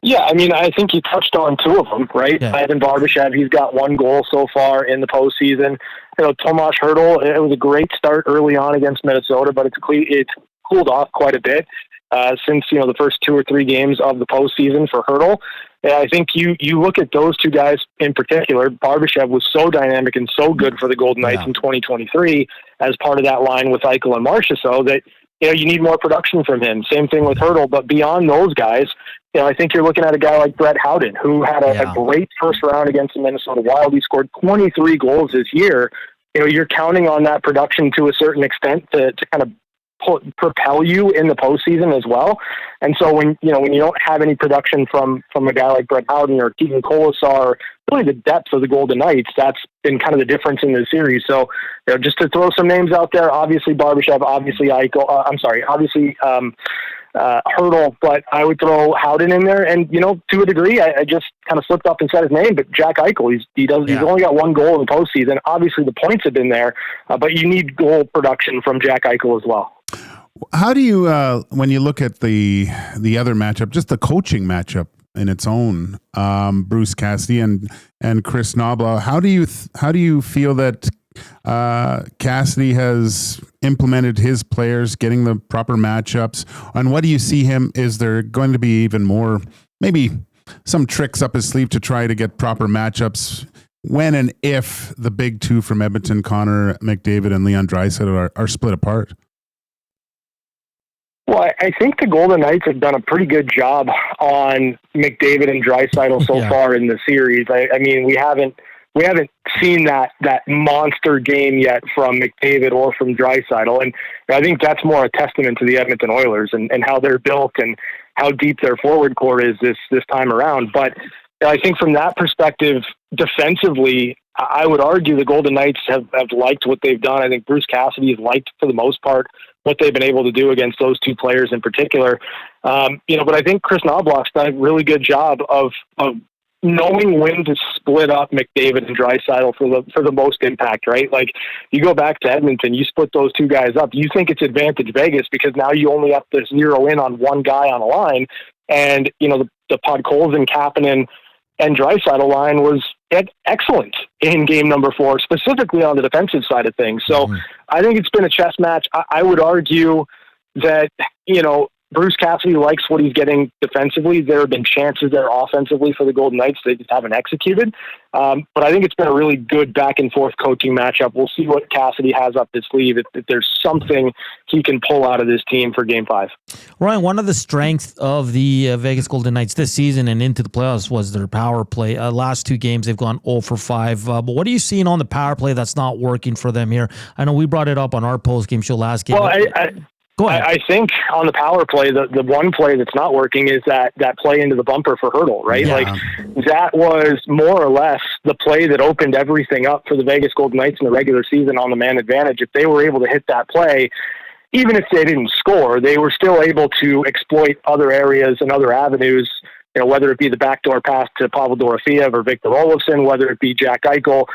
Yeah, I think you touched on 2 of them, right? Yeah. Ivan Barbashev, he's got 1 goal so far in the postseason. Tomas Hurdle, it was a great start early on against Minnesota, but it's cooled off quite a bit since, the first 2 or 3 games of the postseason for Hurdle. And I think you look at those 2 guys in particular. Barbashev was so dynamic and so good for the Golden Knights in 2023 as part of that line with Eichel and Marchessault that, you need more production from him. Same thing with Hurdle, but beyond those guys, I think you're looking at a guy like Brett Howden, who had a great first round against the Minnesota Wild. He scored 23 goals this year. You're counting on that production to a certain extent to kind of propel you in the postseason as well. And so when you don't have any production from a guy like Brett Howden or Keegan Colasar, really the depth of the Golden Knights, that's been kind of the difference in the series. So, just to throw some names out there, obviously Barbashev, obviously Eichel, obviously Hurdle, but I would throw Howden in there. And, to a degree, I just kind of slipped up and said his name, but Jack Eichel, he's only got 1 goal in the postseason. Obviously the points have been there, but you need goal production from Jack Eichel as well. How do you, when you look at the other matchup, just the coaching matchup in its own, Bruce Cassidy and Chris Knobloch, how do you feel that Cassidy has implemented his players, getting the proper matchups? And what do you see him? Is there going to be even more, maybe some tricks up his sleeve to try to get proper matchups when and if the big 2 from Edmonton, Connor McDavid and Leon Draisaitl are split apart? Well, I think the Golden Knights have done a pretty good job on McDavid and Draisaitl so far in the series. I mean, we haven't seen that monster game yet from McDavid or from Draisaitl, and I think that's more a testament to the Edmonton Oilers and how they're built and how deep their forward core is this time around. But I think from that perspective, defensively, I would argue the Golden Knights have liked what they've done. I think Bruce Cassidy has liked, for the most part, what they've been able to do against those 2 players in particular. But I think Chris Knobloch's done a really good job of knowing when to split up McDavid and Draisaitl for the most impact, right? Like, you go back to Edmonton, you split those 2 guys up. You think it's advantage Vegas because now you only have to zero in on one guy on a line. And, the Podkolzin, Kapanen, and Draisaitl line was excellent in game number 4, specifically on the defensive side of things. So I think it's been a chess match. I would argue that, Bruce Cassidy likes what he's getting defensively. There have been chances there offensively for the Golden Knights. They just haven't executed. But I think it's been a really good back and forth coaching matchup. We'll see what Cassidy has up his sleeve. If there's something he can pull out of this team for Game 5. Ryan, one of the strengths of the Vegas Golden Knights this season and into the playoffs was their power play. Last 2 games, they've gone 0 for 5. But what are you seeing on the power play that's not working for them here? I know we brought it up on our post-game show last game. Well, Go ahead. I think on the power play, the one play that's not working is that play into the bumper for Hertl, right? Yeah. Like that was more or less the play that opened everything up for the Vegas Golden Knights in the regular season on the man advantage. If they were able to hit that play, even if they didn't score, they were still able to exploit other areas and other avenues, whether it be the backdoor pass to Pavel Dorofeev or Victor Olofsson, whether it be Jack Eichel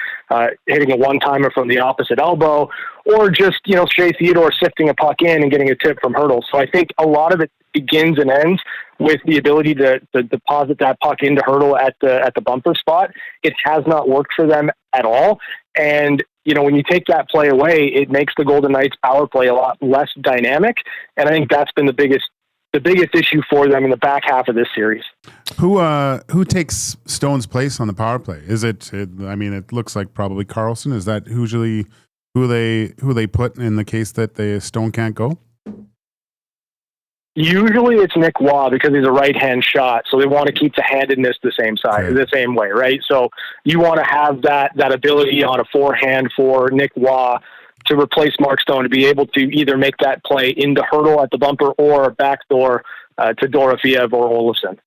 hitting a one-timer from the opposite elbow, or just, Shea Theodore sifting a puck in and getting a tip from Hertl. So I think a lot of it begins and ends with the ability to deposit that puck into Hertl at the bumper spot. It has not worked for them at all. And, when you take that play away, it makes the Golden Knights power play a lot less dynamic. And I think that's been the biggest issue for them in the back half of this series. Who takes Stone's place on the power play? Is it? It looks like probably Carlson. Is that usually who they put in the case that Stone can't go? Usually it's Nick Waugh because he's a right-hand shot, so they want to keep the handedness the same way, right? So you want to have that ability on a forehand for Nick Waugh to replace Mark Stone, to be able to either make that play into Hertl at the bumper or backdoor to Dorofeev or Olofsson.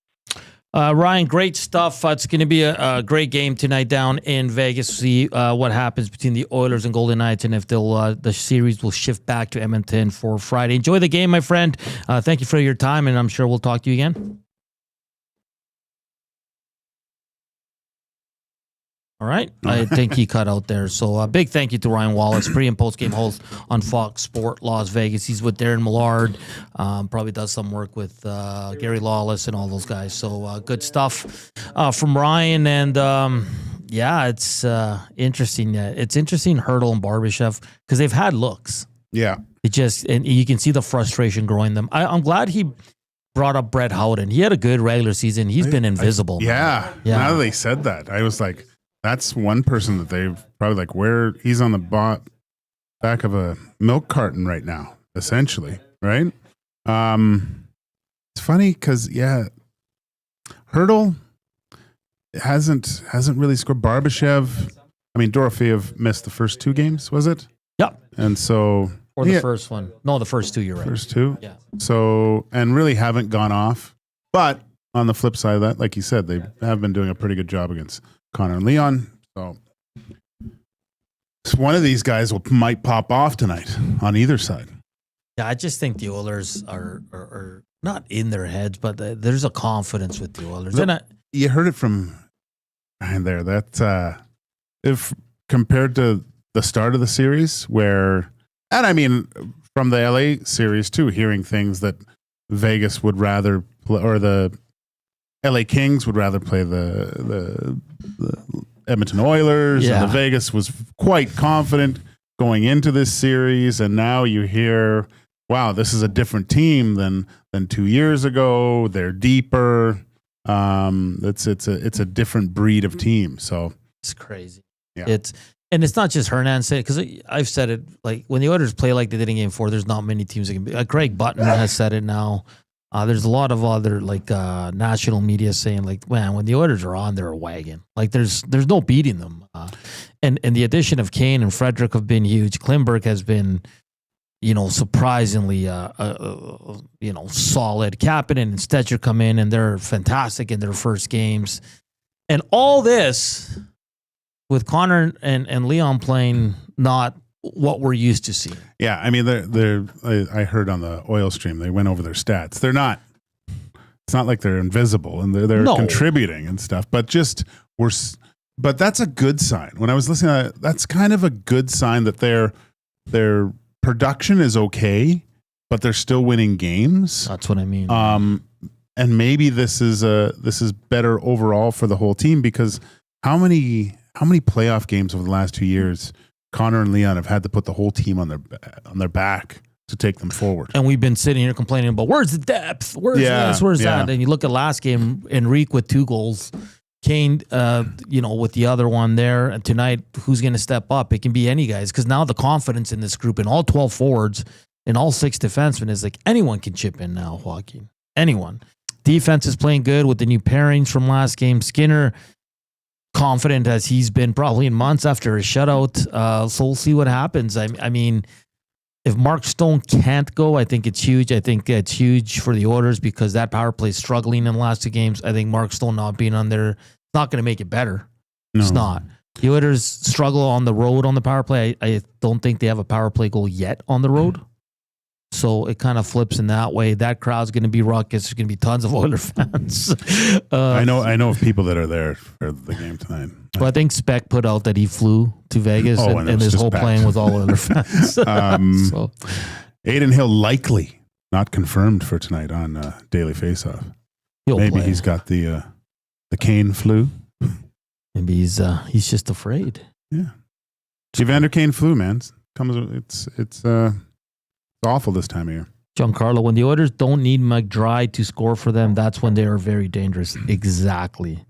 Ryan, great stuff. It's going to be a great game tonight down in Vegas. See what happens between the Oilers and Golden Knights, and if the series will shift back to Edmonton for Friday. Enjoy the game, my friend. Thank you for your time, and I'm sure we'll talk to you again. All right. I think he cut out there. So a big thank you to Ryan Wallace, pre- and post-game host on Fox Sport Las Vegas. He's with Darren Millard. Probably does some work with Gary Lawless and all those guys. So good stuff from Ryan. And it's interesting. It's interesting, Hertl and Barbashev, because they've had looks. Yeah. And you can see the frustration growing them. I'm glad he brought up Brett Howden. He had a good regular season. He's been invisible. Yeah. Now that they said that, I was like, that's one person that they've probably where he's on the back of a milk carton right now, essentially, right? It's funny because Hertl hasn't really scored. Barbashev, Dorofeev missed the first 2 games, was it? Yep. And so or the first one? No, the first 2. You're right. First 2. Yeah. So and really haven't gone off, but on the flip side of that, like you said, they have been doing a pretty good job against Connor and Leon. So one of these guys might pop off tonight on either side. Yeah, I just think the Oilers are not in their heads, but there's a confidence with the Oilers. You heard it from Ryan there. That if compared to the start of the series, from the LA series too, hearing things that Vegas would rather play, or the LA Kings would rather play the Edmonton Oilers, and the Vegas was quite confident going into this series, and now you hear, wow, this is a different team than 2 years ago. They're deeper. It's a different breed of team. So it's crazy. Yeah. It's not just Hernan said, because I've said it, like when the Oilers play like they did in Game 4, there's not many teams that can be. Greg Button has said it now. There's a lot of other national media saying man, when the Oilers are on, they're a wagon. There's no beating them. And the addition of Kane and Frederick have been huge. Klimberg has been, surprisingly, solid. Kapanen and Stetcher come in and they're fantastic in their first games. And all this with Connor and Leon playing not what we're used to seeing. Yeah, I heard on the oil stream, they went over their stats. They're not, it's not like they're invisible and they're contributing and stuff, but but that's a good sign. When I was listening to that, that's kind of a good sign that their production is okay, but they're still winning games. That's what I mean. And maybe this is better overall for the whole team, because how many playoff games over the last 2 years Connor and Leon have had to put the whole team on their back to take them forward. And we've been sitting here complaining about where's the depth? Where's this? Where's that? And you look at last game, Enrique with 2 goals. Kane, with the other one there. And tonight, who's going to step up? It can be any guys. Because now the confidence in this group, in all 12 forwards, and all 6 defensemen, is like anyone can chip in now, Joaquin. Anyone. Defense is playing good with the new pairings from last game. Skinner, confident as he's been probably in months after a shutout. So we'll see what happens. I mean, if Mark Stone can't go, I think it's huge. I think it's huge for the Oilers because that power play is struggling in the last 2 games. I think Mark Stone not being on there is not going to make it better. No. It's not. The Oilers struggle on the road on the power play. I don't think they have a power play goal yet on the road. So it kind of flips in that way. That crowd's going to be ruckus. There's going to be tons of Oilers fans. I know of people that are there for the game tonight. Well, I think Speck put out that he flew to Vegas and his whole playing with all Oilers fans. So. Aiden Hill likely not confirmed for tonight on Daily Faceoff. Maybe he's got the Kane flu. Maybe he's just afraid. Yeah, Evander Kane flu, man. It's awful this time of year. Giancarlo, when the Oilers don't need McDry to score for them, that's when they are very dangerous. Exactly.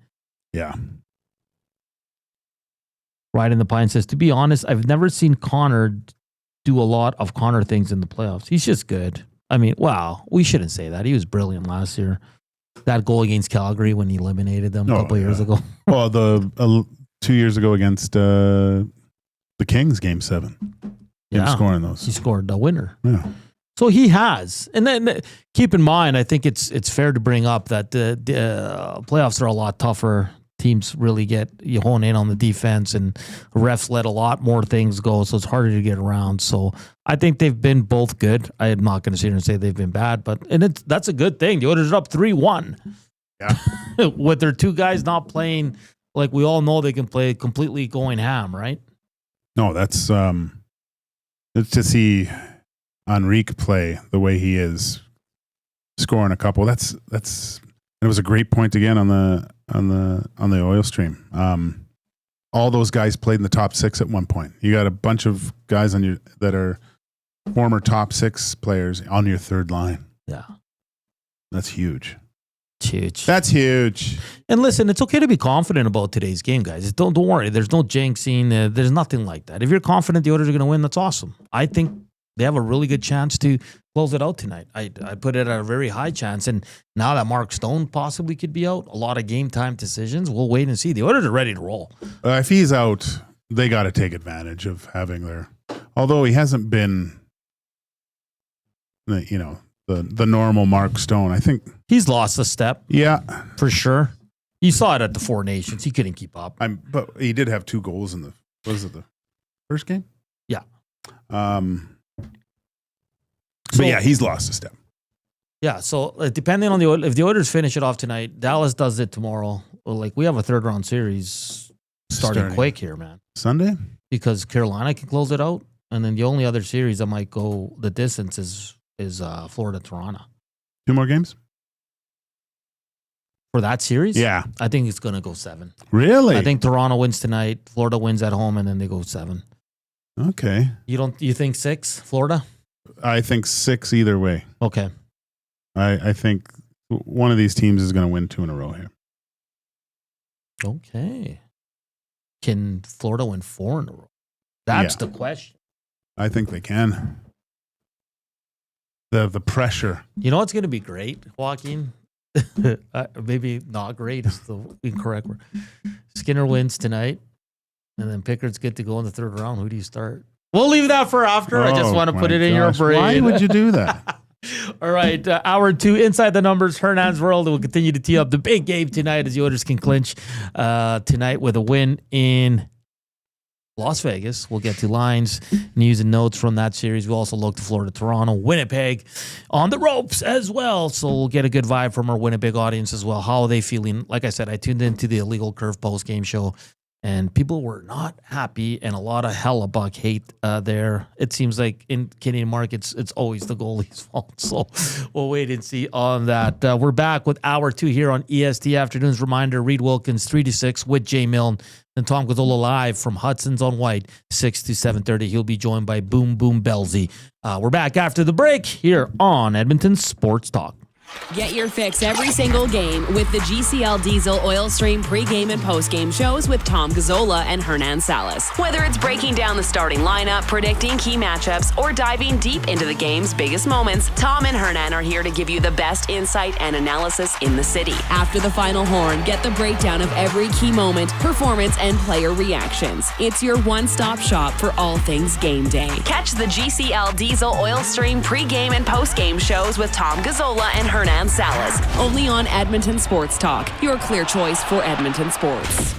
Yeah. Right in the Pine says, to be honest, I've never seen Connor do a lot of Connor things in the playoffs. He's just good. I mean, wow, we shouldn't say that. He was brilliant last year. That goal against Calgary when he eliminated them a couple years ago. Well, 2 years ago against the Kings, Game 7. Him scoring those. He scored the winner. Yeah. So he has. And then keep in mind, I think it's fair to bring up that the playoffs are a lot tougher. Teams really you hone in on the defense, and refs let a lot more things go, so it's harder to get around. So I think they've been both good. I am not going to sit here and say they've been bad, that's a good thing. The Oilers are up 3-1. Yeah. With their 2 guys not playing like we all know they can play, completely going ham, right? No, that's to see Enrique play the way he is, scoring a couple. It was a great point again on the oil stream. All those guys played in the top 6 at one point. You got a bunch of guys that are former top 6 players on your third line. Yeah, that's huge. It's huge. That's huge. And listen, it's okay to be confident about today's game, guys. Don't worry. There's no jinxing. There's nothing like that. If you're confident the Oilers are going to win, that's awesome. I think they have a really good chance to close it out tonight. I put it at a very high chance. And now that Mark Stone possibly could be out, a lot of game time decisions, we'll wait and see. The Oilers are ready to roll. If he's out, they got to take advantage of having although he hasn't been, the normal Mark Stone. I think he's lost a step. Yeah, for sure. You saw it at the Four Nations. He couldn't keep up. But he did have 2 goals in the first game? Yeah. But yeah, he's lost a step. Yeah, so depending on if the Oilers finish it off tonight, Dallas does it tomorrow. We have a 3rd round series starting quick here, man. Sunday? Because Carolina can close it out, and then the only other series that might go the distance is Florida-Toronto. 2 more games? For that series? Yeah. I think it's going to go 7. Really? I think Toronto wins tonight, Florida wins at home, and then they go 7. Okay. You think 6, Florida? I think 6 either way. Okay. I think one of these teams is going to win 2 in a row here. Okay. Can Florida win 4 in a row? That's the question. I think they can. The pressure. You know what's going to be great, Joaquin? Maybe not great is the incorrect word. Skinner wins tonight, and then Pickard's good to go in the 3rd round. Who do you start? We'll leave that for after. I just want to put it in your brain. Why would you do that? All right, hour 2, Inside the Numbers, Hernan's World. We'll continue to tee up the big game tonight as the Oilers can clinch tonight with a win in Las Vegas. We'll get to lines, news, and notes from that series. We'll also look to Florida, Toronto, Winnipeg on the ropes as well. So we'll get a good vibe from our Winnipeg audience as well. How are they feeling? Like I said, I tuned into the Illegal Curve post-game show. And people were not happy, and a lot of hellebuck hate there. It seems like in Canadian markets, it's always the goalie's fault. So we'll wait and see on that. We're back with hour 2 here on EST Afternoons. Reminder, Reed Wilkins, 3 to 6 with Jay Milne and Tom Gazzola live from Hudson's on White, 6 to 7:30. He'll be joined by Boom Boom Belzy. We're back after the break here on Edmonton Sports Talk. Get your fix every single game with the GCL Diesel Oil Stream pregame and postgame shows with Tom Gazzola and Hernan Salas. Whether it's breaking down the starting lineup, predicting key matchups, or diving deep into the game's biggest moments, Tom and Hernan are here to give you the best insight and analysis in the city. After the final horn, get the breakdown of every key moment, performance, and player reactions. It's your one-stop shop for all things game day. Catch the GCL Diesel Oil Stream pregame and postgame shows with Tom Gazzola and Hernan Salas, only on Edmonton Sports Talk, your clear choice for Edmonton sports.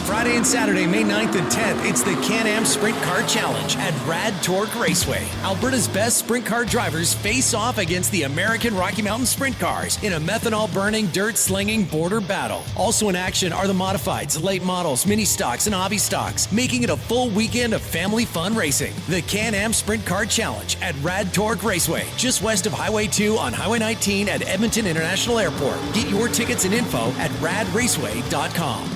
Friday and Saturday, May 9th and 10th, it's the Can-Am Sprint Car Challenge at Rad Torque Raceway. Alberta's best sprint car drivers face off against the American Rocky Mountain Sprint Cars in a methanol-burning, dirt-slinging border battle. Also in action are the modifieds, late models, mini stocks, and hobby stocks, making it a full weekend of family fun racing. The Can-Am Sprint Car Challenge at Rad Torque Raceway, just west of Highway 2 on Highway 19 at Edmonton International Airport. Get your tickets and info at radraceway.com.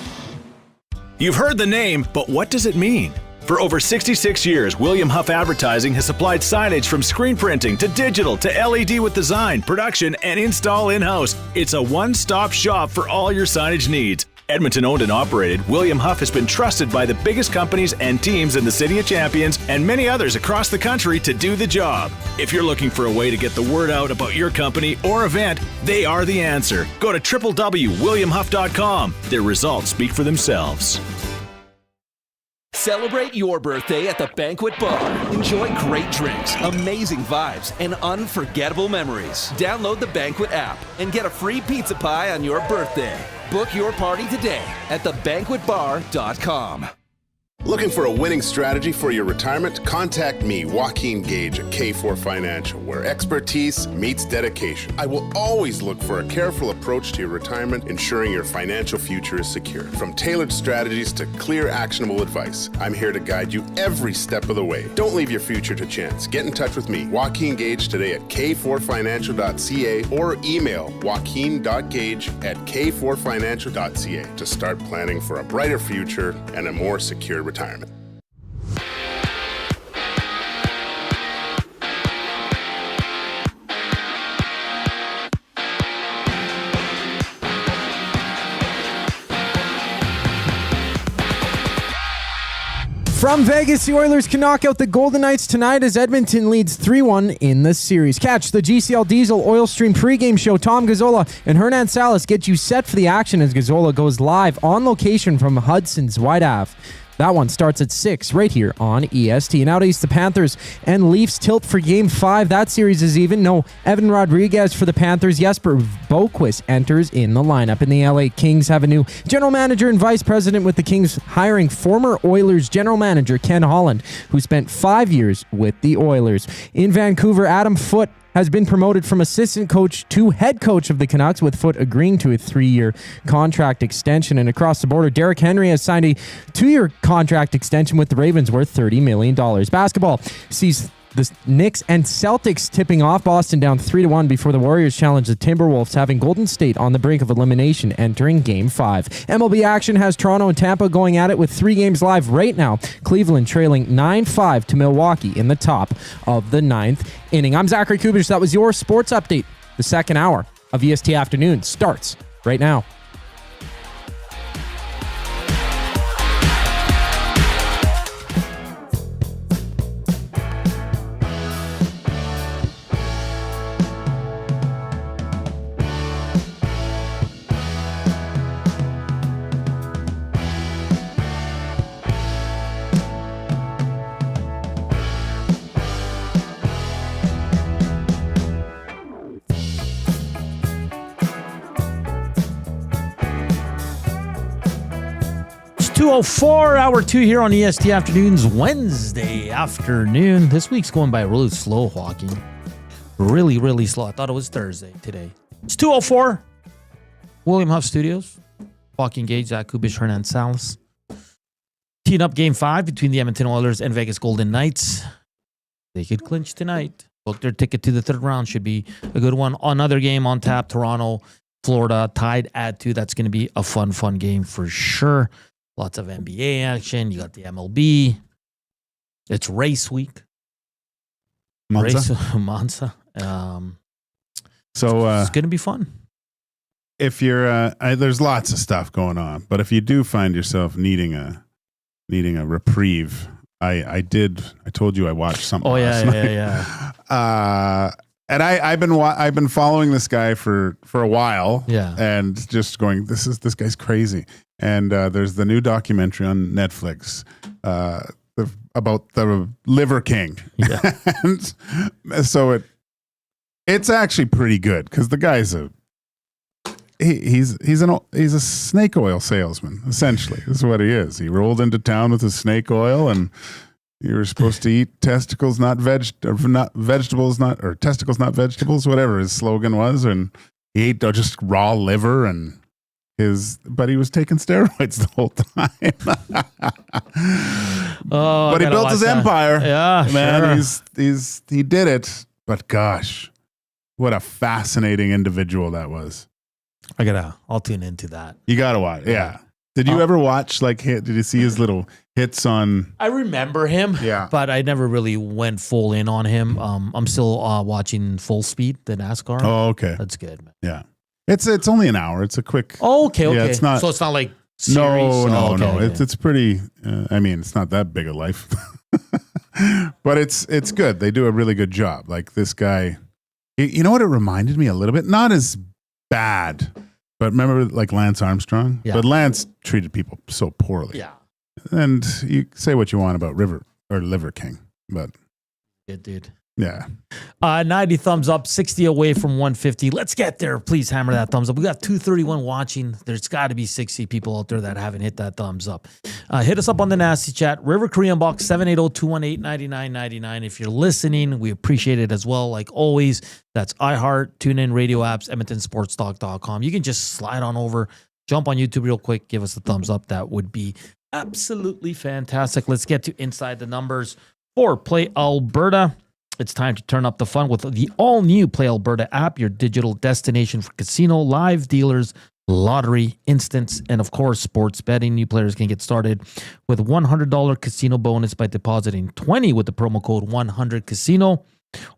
You've heard the name, but what does it mean? For over 66 years, William Huff Advertising has supplied signage from screen printing to digital to LED with design, production, and install in-house. It's a one-stop shop for all your signage needs. Edmonton owned and operated, William Huff has been trusted by the biggest companies and teams in the City of Champions and many others across the country to do the job. If you're looking for a way to get the word out about your company or event, they are the answer. Go to www.williamhuff.com. Their results speak for themselves. Celebrate your birthday at the Banquet Bar. Enjoy great drinks, amazing vibes, and unforgettable memories. Download the Banquet app and get a free pizza pie on your birthday. Book your party today at thebanquetbar.com. Looking for a winning strategy for your retirement? Contact me, Joaquin Gage at K4 Financial, where expertise meets dedication. I will always look for a careful approach to your retirement, ensuring your financial future is secure. From tailored strategies to clear, actionable advice, I'm here to guide you every step of the way. Don't leave your future to chance. Get in touch with me, Joaquin Gage, today at k4financial.ca or email joaquin.gage@k4financial.ca to start planning for a brighter future and a more secure retirement. From Vegas, the Oilers can knock out the Golden Knights tonight as Edmonton leads 3-1 in the series. Catch the GCL Diesel Oil Stream pregame show. Tom Gazzola and Hernan Salas get you set for the action as Gazzola goes live on location from Hudson's White Ave. That one starts at 6 right here on EST. Now to East, the Panthers and Leafs tilt for Game 5. That series is even. No Evan Rodriguez for the Panthers. Jesper Boquist enters in the lineup. And the LA Kings have a new general manager and vice president, with the Kings hiring former Oilers general manager Ken Holland, who spent 5 years with the Oilers. In Vancouver, Adam Foote has been promoted from assistant coach to head coach of the Canucks, with Foote agreeing to a 3-year contract extension. And across the border, Derek Henry has signed a 2-year contract extension with the Ravens worth $30 million. Basketball sees the Knicks and Celtics tipping off. Boston down 3-1 before the Warriors challenge the Timberwolves, having Golden State on the brink of elimination entering Game 5. MLB action has Toronto and Tampa going at it with 3 games live right now. Cleveland trailing 9-5 to Milwaukee in the top of the 9th inning. I'm Zachary Kubish. That was your sports update. The second hour of EST Afternoon starts right now. It's 2:04, hour 2 here on EST Afternoons, Wednesday afternoon. This week's going by really slow, Joaquin. Really, really slow. I thought it was Thursday today. It's 2:04. William Huff Studios. Joaquin Gage, Zach Kubish, Hernan Salas. Teeing up Game 5 between the Edmonton Oilers and Vegas Golden Knights. They could clinch tonight. Book their ticket to the third round. Should be a good one. Another game on tap. Toronto, Florida, tied at 2. That's going to be a fun game for sure. Lots of NBA action. You got the MLB. It's race week. Monza. So it's going to be fun. If you're, there's lots of stuff going on, but if you do find yourself needing a reprieve, I told you I watched something. Last night. And I've been following this guy for a while. Yeah. And just going, this guy's crazy. And there's the new documentary on Netflix about the Liver King. Yeah. And so it's actually pretty good because the guy's he's a snake oil salesman, essentially. This is what he is. He rolled into town with his snake oil, and you were supposed to eat testicles, not vegetables, not vegetables, whatever his slogan was. And he ate just raw liver but he was taking steroids the whole time. But he built his empire. Yeah, man. Sure. He did it. But gosh, what a fascinating individual that was. I'll tune into that. You gotta watch. Yeah. Did you ever watch did you see his little hits on? I remember him. Yeah. But I never really went full in on him. I'm still watching Full Speed, the NASCAR. Oh, okay. That's good, man. Yeah. It's only an hour. It's a quick. Oh, okay. Yeah, it's not. So it's not like series? No. Okay. It's pretty. It's not that big a life, but it's good. They do a really good job. Like this guy, you know what it reminded me a little bit. Not as bad, but remember like Lance Armstrong. Yeah. But Lance treated people so poorly. Yeah. And you say what you want about Liver King, but good dude. Yeah. 90 thumbs up, 60 away from 150. Let's get there. Please hammer that thumbs up. We got 231 watching. There's got to be 60 people out there that haven't hit that thumbs up. Hit us up on the nasty chat. River Korean Box 780-218-9999. If you're listening, we appreciate it as well. Like always, that's iHeart, TuneIn, radio apps, EdmontonSportsTalk.com. You can just slide on over, jump on YouTube real quick, give us a thumbs up. That would be absolutely fantastic. Let's get to Inside the Numbers for Play Alberta. It's time to turn up the fun with the all-new Play Alberta app, your digital destination for casino, live dealers, lottery, instants, and of course, sports betting. New players can get started with $100 casino bonus by depositing $20 with the promo code 100casino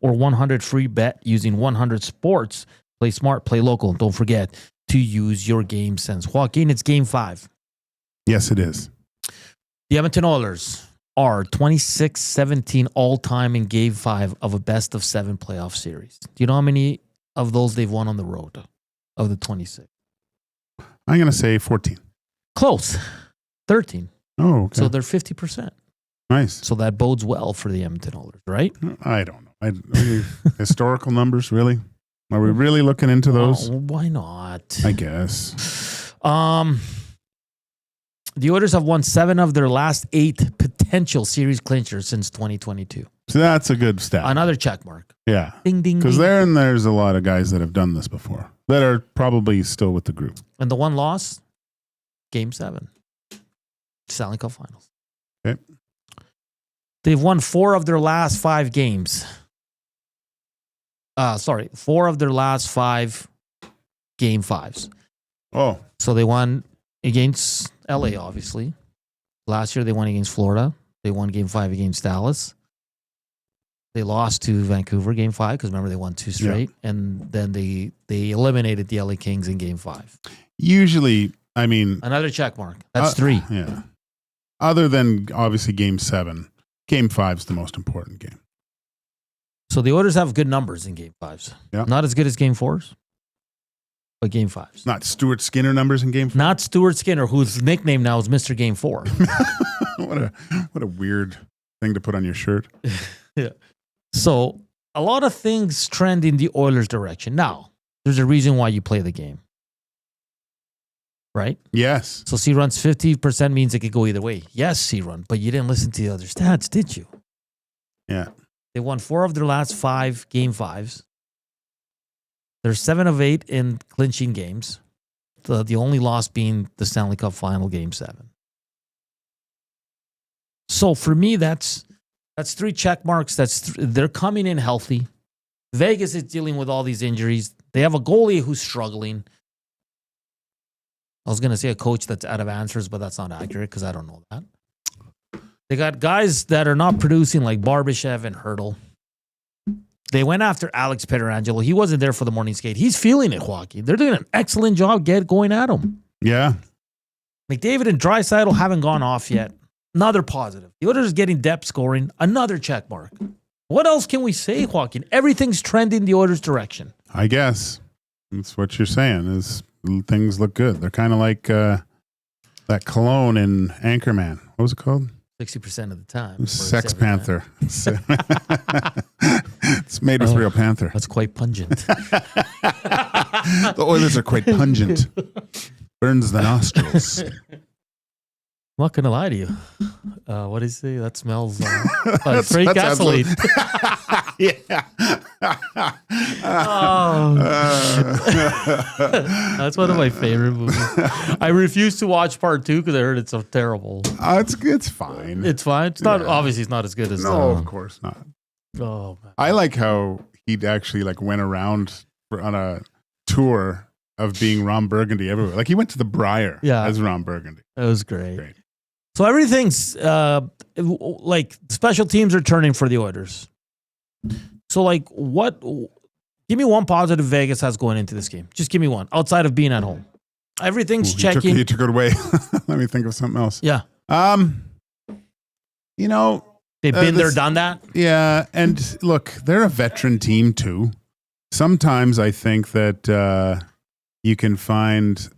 or 100 free bet using 100 sports. Play smart, play local, and don't forget to use your game sense. Joaquin, it's Game 5. Yes, it is. The Edmonton Oilers are 26-17 all-time in Game 5 of a best-of-7 playoff series. Do you know how many of those they've won on the road of the 26? I'm going to say 14. Close. 13. Oh, okay. So they're 50%. Nice. So that bodes well for the Edmonton Oilers, right? I don't know. Historical numbers, really? Are we really looking into those? Why not? I guess. The Oilers have won 7 of their last 8 potential series clinchers since 2022. So that's a good stat. Another check mark. Yeah. Ding, ding, Because ding. there's a lot of guys that have done this before that are probably still with the group. And the one loss, Game 7. Stanley Cup Finals. Okay. They've won 4 of their last 5 games. 4 of their last 5 Game 5s. Oh. So they won against LA, obviously. Last year, they won against Florida. They won Game 5 against Dallas. They lost to Vancouver Game 5 because remember they won 2 straight. Yeah. And then they eliminated the LA Kings in Game 5. Usually, I mean... Another check mark. That's 3. Yeah. Other than, obviously, Game 7, Game 5 is the most important game. So the Oilers have good numbers in Game 5s. Yeah. Not as good as Game 4s. But Game 5s. Not Stuart Skinner numbers in Game 4? Not Stuart Skinner, whose nickname now is Mr. Game 4. What a weird thing to put on your shirt. Yeah. So a lot of things trend in the Oilers' direction. Now, there's a reason why you play the game. Right? Yes. So C runs 50% means it could go either way. Yes, C run, but you didn't listen to the other stats, did you? Yeah. They won 4 of their last 5 Game 5s. They're 7 of 8 in clinching games. The only loss being the Stanley Cup Final Game 7. So for me, that's 3 check marks. They're coming in healthy. Vegas is dealing with all these injuries. They have a goalie who's struggling. I was going to say a coach that's out of answers, but that's not accurate because I don't know that. They got guys that are not producing like Barbashev and Hurdle. They went after Alex Pietrangelo. He wasn't there for the morning skate. He's feeling it, Joaquin. They're doing an excellent job going at him. Yeah. McDavid and Draisaitl haven't gone off yet. Another positive. The Oilers getting depth scoring. Another check mark. What else can we say, Joaquin? Everything's trending the Oilers' direction. I guess that's what you're saying is things look good. They're kind of like that cologne in Anchorman. What was it called? 60% of the time. Sex Panther. It's made with real panther. That's quite pungent. The Oilers are quite pungent. Burns the nostrils. I'm not going to lie to you. What do you say? That smells straight gasoline. Yeah. That's one of my favorite movies. I refuse to watch part 2 because I heard it's so terrible. It's fine. It's fine. It's not obviously it's not as good as of course not. Oh man. I like how he actually went around on a tour of being Ron Burgundy everywhere. Like he went to the Briar as Ron Burgundy. That was great. So everything's like special teams are turning for the Oilers. So what? Give me one positive Vegas has going into this game. Just give me one outside of being at home. Everything's checking. He took it away. Let me think of something else. Yeah. They've been there, done that. Yeah, and look, they're a veteran team too. Sometimes I think that you can find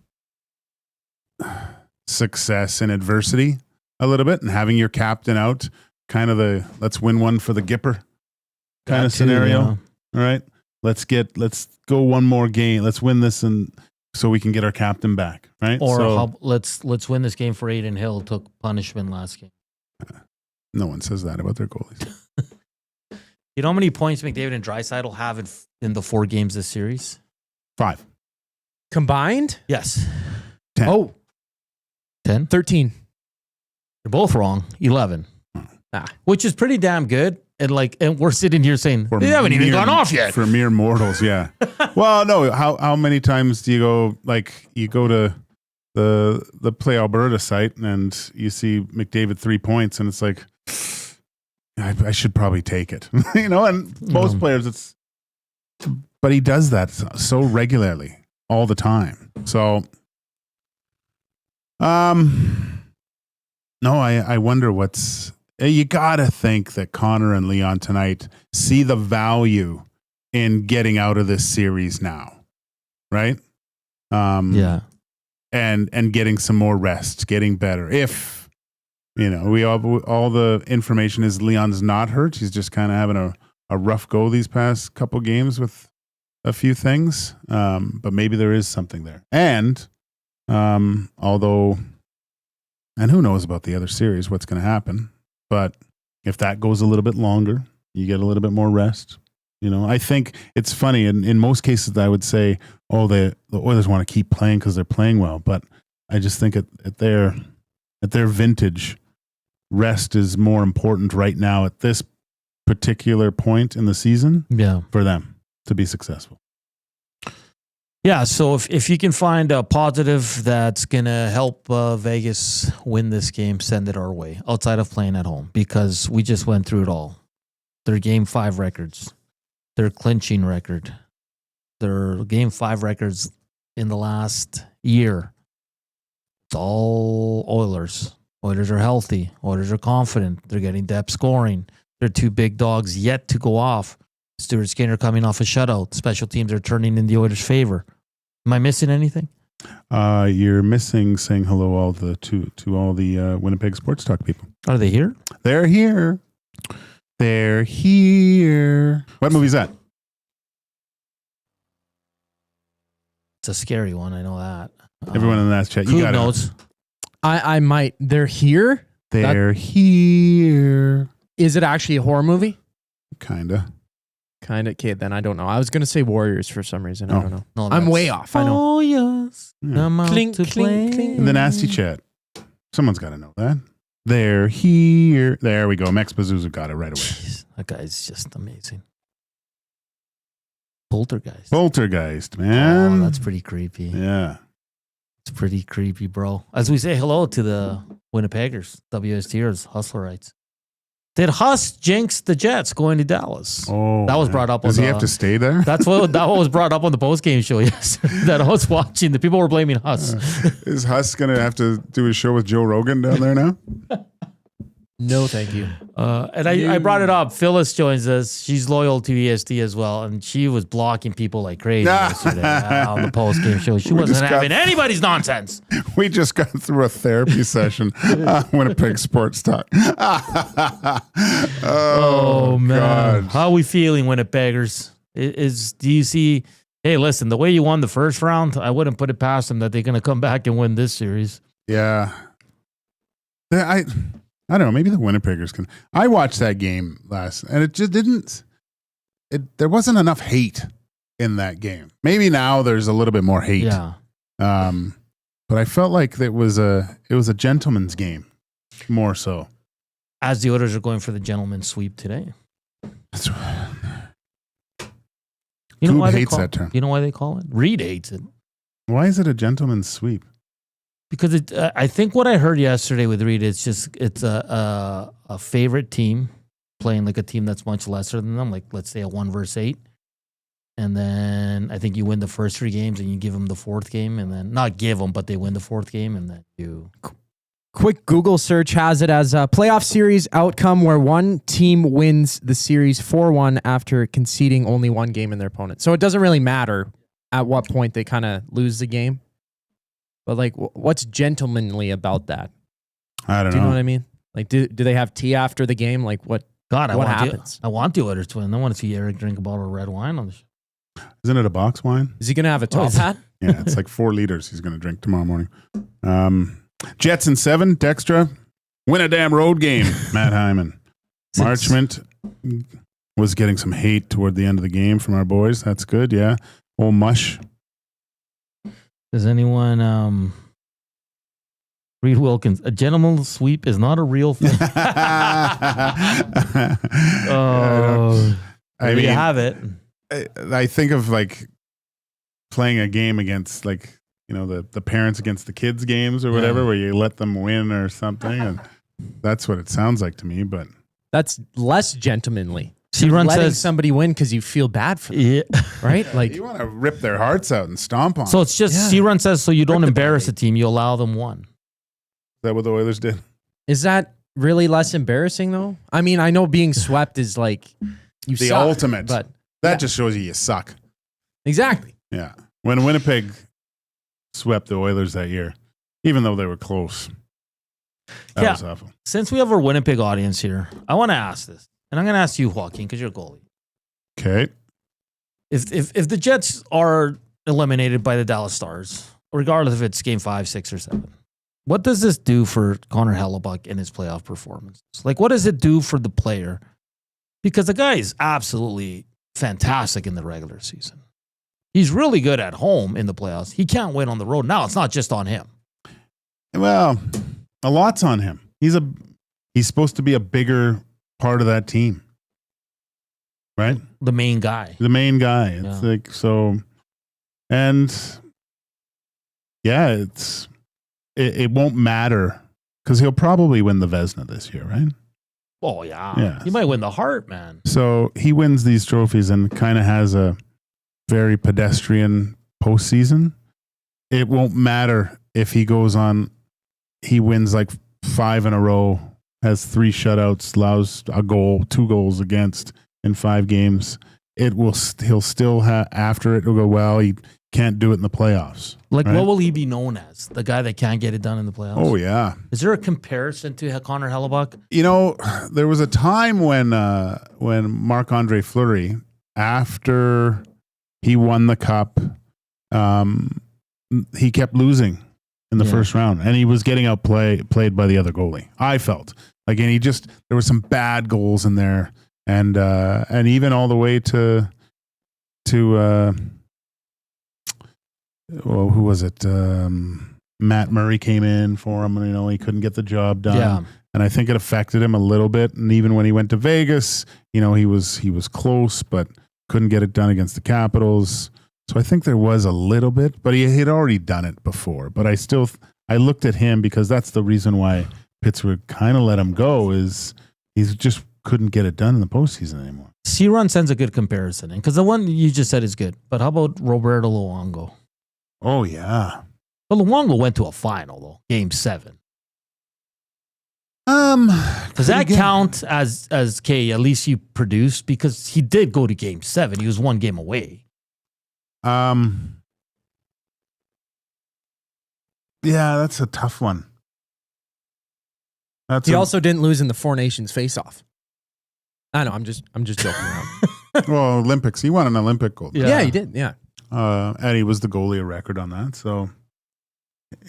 success in adversity a little bit, and having your captain out, kind of the let's win one for the Gipper kind of scenario. Yeah. All right, let's go one more game. Let's win this, and so we can get our captain back. Right, or let's win this game for Aiden Hill. Took punishment last game. No one says that about their goalies. You know how many points McDavid and Draisaitl have in the 4 games this series? 5. Combined? Yes. 10. Oh. 10? 13. They're both wrong. 11. Which is pretty damn good. And we're sitting here saying, they haven't even gone off yet. For mere mortals, yeah. Well, no, how many times do you go, you go to the Play Alberta site and you see McDavid 3 points and it's like, I should probably take it. And most players but he does that so regularly all the time. So no, I wonder you gotta think that Connor and Leon tonight see the value in getting out of this series now. Right? Yeah. And getting some more rest, getting better. If we all the information is Leon's not hurt. He's just kind of having a rough go these past couple games with a few things. But maybe there is something there. And and who knows about the other series, what's going to happen. But if that goes a little bit longer, you get a little bit more rest. I think it's funny. In most cases, I would say, the Oilers want to keep playing because they're playing well. But I just think at their vintage, rest is more important right now at this particular point in the season for them to be successful. Yeah, so if you can find a positive that's going to help Vegas win this game, send it our way outside of playing at home, because we just went through it all. Their Game 5 records, their clinching record, their Game 5 records in the last year. It's all Oilers. Oilers are healthy. Oilers are confident. They're getting depth scoring. They're 2 big dogs yet to go off. Stuart Skinner coming off a shutout. Special teams are turning in the Oilers' favor. Am I missing anything? You're missing saying hello to all the Winnipeg Sports Talk people. Are they here? They're here. They're here. What movie is that? It's a scary one. I know that. Everyone in that chat, you got knows. I might. They're here. They're here. Is it actually a horror movie? Kinda. Okay, then I don't know. I was gonna say Warriors for some reason. I don't know. No, I'm way off. I know. Oh yes. Yeah. I'm out Clink, to clink, play. clink. In the nasty chat, someone's got to know that. They're here. There we go. Mex Bazooza got it right away. Jeez, that guy's just amazing. Poltergeist. Poltergeist, man. Oh, that's pretty creepy. Yeah. It's pretty creepy, bro. As we say hello to the Winnipeggers, WSTers, Hustlerites. Did Huss jinx the Jets going to Dallas? Oh, that was brought up. Does he have to stay there? That was brought up on the postgame show yesterday that I was watching. The people were blaming Huss. Is Huss going to have to do his show with Joe Rogan down there now? No, thank you. And I brought it up. Phyllis joins us. She's loyal to EST as well, and she was blocking people like crazy yesterday on the postgame show. She wasn't having anybody's nonsense. We just got through a therapy session on Winnipeg Sports Talk. Oh man, God. how are we feeling, Winnipeggers? Do you see? Hey, listen, the way you won the first round, I wouldn't put it past them that they're going to come back and win this series. Yeah, I don't know. Maybe the Winnipeggers can. I watched that game and it just didn't. There wasn't enough hate in that game. Maybe now there's a little bit more hate. Yeah. But I felt like it was a gentleman's game, more so. As the Oilers are going for the gentleman's sweep today. That's right. You know Who why hates that term? You know why they call it? Reed hates it. Why is it a gentleman's sweep? Because I think what I heard yesterday with Reed, it's a favorite team playing like a team that's much lesser than them, like let's say a 1-8, and then I think you win the first 3 games and you give them the 4th game, and then not give them, but they win the 4th game, and then you. Quick Google search has it as a playoff series outcome where one team wins the series 4-1 after conceding only 1 game in their opponent. So it doesn't really matter at what point they kind of lose the game. But like, what's gentlemanly about that? I don't know. Do you know what I mean? Like, do they have tea after the game? Like, what happens? I want the Oilers to win. I want to see Eric drink a bottle of red wine on the show. Isn't it a box wine? Is he going to have a top hat? Yeah, it's like 4 liters he's going to drink tomorrow morning. Jets in 7, Dextra. Win a damn road game, Matt Hyman. Marchment was getting some hate toward the end of the game from our boys. That's good, yeah. Old Mush. Does anyone Reed Wilkins, a gentleman's sweep is not a real thing. I mean, you have it. I think of like playing a game against like, you know, the parents against the kids games or whatever, where you let them win or something. And that's what it sounds like to me, but that's less gentlemanly. C-Run letting says somebody win because you feel bad for them, right? Like you want to rip their hearts out and stomp on. So it's just C-Run says so you don't embarrass a team, you allow them one. Is that what the Oilers did? Is that really less embarrassing though? I mean, I know being swept is like you the suck, ultimate, but that just shows you suck. Exactly. Yeah. When Winnipeg swept the Oilers that year, even though they were close, that was awful. Since we have our Winnipeg audience here, I want to ask this. And I'm going to ask you, Joaquin, because you're a goalie. Okay. If the Jets are eliminated by the Dallas Stars, regardless if it's game 5, 6, or 7, what does this do for Connor Hellebuyck in his playoff performance? Like, what does it do for the player? Because the guy is absolutely fantastic in the regular season. He's really good at home in the playoffs. He can't win on the road. Now, it's not just on him. Well, a lot's on him. He's supposed to be a bigger part of that team, right? The main guy. It's like so, and yeah, it won't matter because he'll probably win the Vezina this year, right? Oh yeah. He might win the Hart, man. So he wins these trophies and kind of has a very pedestrian postseason. It won't matter if he goes on. He wins like 5 in a row. Has 3 shutouts, allows a goal, 2 goals against in 5 games. He'll still have after it. He'll go, well, he can't do it in the playoffs. Like, right? what will he be known as? The guy that can't get it done in the playoffs? Oh yeah. Is there a comparison to Connor Hellebuyck? You know, there was a time when Marc-Andre Fleury, after he won the cup, he kept losing in the first round, and he was getting played by the other goalie. I felt like, and there were some bad goals in there, and even all the way to who was it? Matt Murray came in for him, and he couldn't get the job done. Yeah. And I think it affected him a little bit. And even when he went to Vegas, he was close, but couldn't get it done against the Capitals. So I think there was a little bit, but he had already done it before. But I looked at him because that's the reason why Pittsburgh kind of let him go, is he just couldn't get it done in the postseason anymore. C-Run sends a good comparison, because the one you just said is good. But how about Roberto Luongo? Oh, yeah. But Luongo went to a final, though, Game 7. Does that count as at least you produced? Because he did go to Game 7. He was one game away. Yeah, that's a tough one. He also didn't lose in the Four Nations face-off. I know. I'm just joking around. Well, Olympics. He won an Olympic gold. Yeah, he did. Yeah. And he was the goalie of record on that. So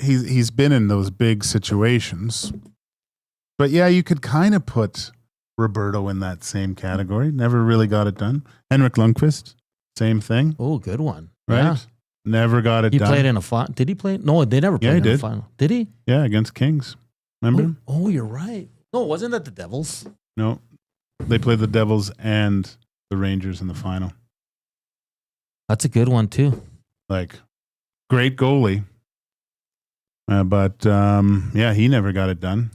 he's been in those big situations. But yeah, you could kind of put Roberto in that same category. Never really got it done. Henrik Lundqvist, same thing. Oh, good one. Right? Yeah. Never got it done. He played in a final. Did he play? No, they never played in a final. Did he? Yeah, against Kings. Remember? Oh, you're right. No, wasn't that the Devils? No. They played the Devils and the Rangers in the final. That's a good one, too. Great goalie. But he never got it done.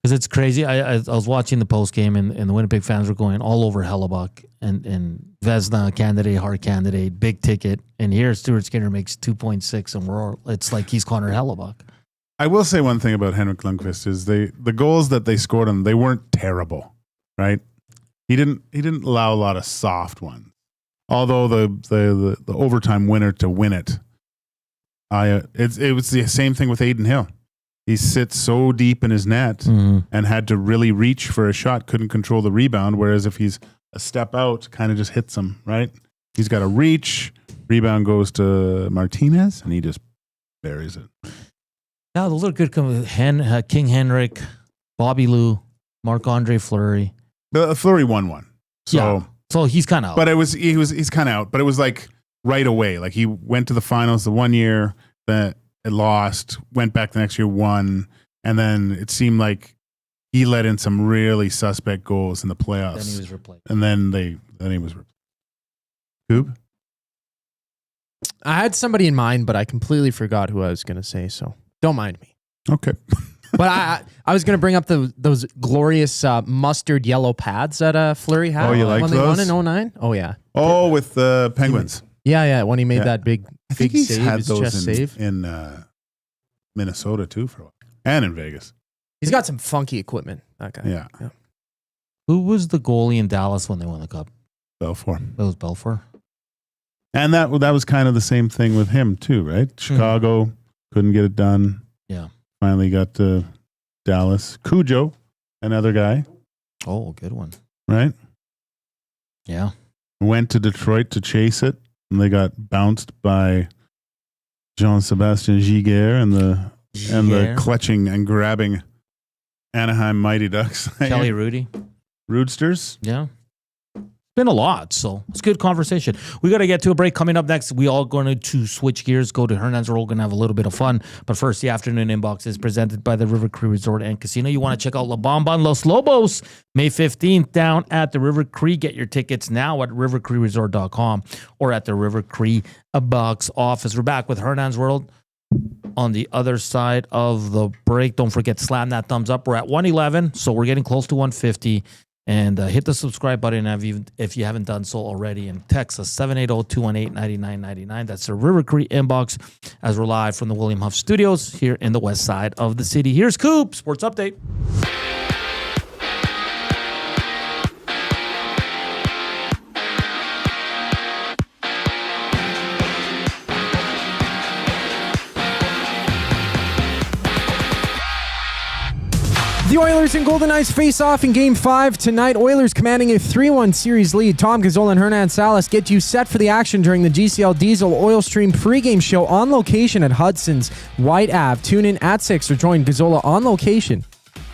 Because it's crazy. I was watching the post game, and the Winnipeg fans were going all over Hellebuck and Vezina candidate, Hart candidate, big ticket. And here Stuart Skinner makes 2.6, and it's like he's Connor Hellebuck. I will say one thing about Henrik Lundqvist is the goals that they scored on, they weren't terrible, right? He didn't allow a lot of soft ones. Although the overtime winner to win it, it was the same thing with Aiden Hill. He sits so deep in his net and had to really reach for a shot, couldn't control the rebound. Whereas if he's a step out, kind of just hits him, right? He's got to reach, rebound goes to Martinez, and he just buries it. Yeah, those are good. King Henrik, Bobby Lou, Marc-Andre Fleury. Fleury won one. So he's kind of out. But he's kind of out. But it was like right away. Like he went to the finals the one year, that it lost, went back the next year, won, and then it seemed like he let in some really suspect goals in the playoffs. Then he was replaced. And then he was replaced. Coop? I had somebody in mind, but I completely forgot who I was going to say, so don't mind me. Okay. But I was going to bring up those glorious mustard yellow pads that Fleury had. Oh, you like when those? They won in 09? Oh, yeah. Oh, with the Penguins. Yeah, when he made that big I think he's save, had his those chest save. in Minnesota too for a while, and in Vegas. He's got some funky equipment, that guy. Yeah. Who was the goalie in Dallas when they won the Cup? Belfour. It was Belfour. And that was kind of the same thing with him too, right? Chicago couldn't get it done. Yeah. Finally got to Dallas. Cujo, another guy. Oh, good one. Right? Yeah. Went to Detroit to chase it, and they got bounced by Jean-Sebastien Giguère and the clutching and grabbing Anaheim Mighty Ducks. Kelly Rudy. Roosters. Yeah. Been a lot, so it's good conversation. We got to get to a break. Coming up next, we all going to switch gears, go to Hernan's Roll, going to have a little bit of fun. But first, the afternoon inbox is presented by the River Cree Resort and Casino. You want to check out La Bamba and Los Lobos May 15th down at the River Cree. Get your tickets now at rivercreeresort.com or at the River Cree box office. We're back with Hernan's World on the other side of the break. Don't forget, slam that thumbs up. We're at 111, so we're getting close to 150. And hit the subscribe button if you haven't done so already. And text us 780-218-9999. That's the River Cree inbox as we're live from the William Huff Studios here in the west side of the city. Here's Coop, Sports Update. The Oilers and Golden Knights face off in Game 5 tonight. Oilers commanding a 3-1 series lead. Tom Gazzola and Hernan Salas get you set for the action during the GCL Diesel Oil Stream pregame show on location at Hudson's White Ave. Tune in at 6 or join Gazzola on location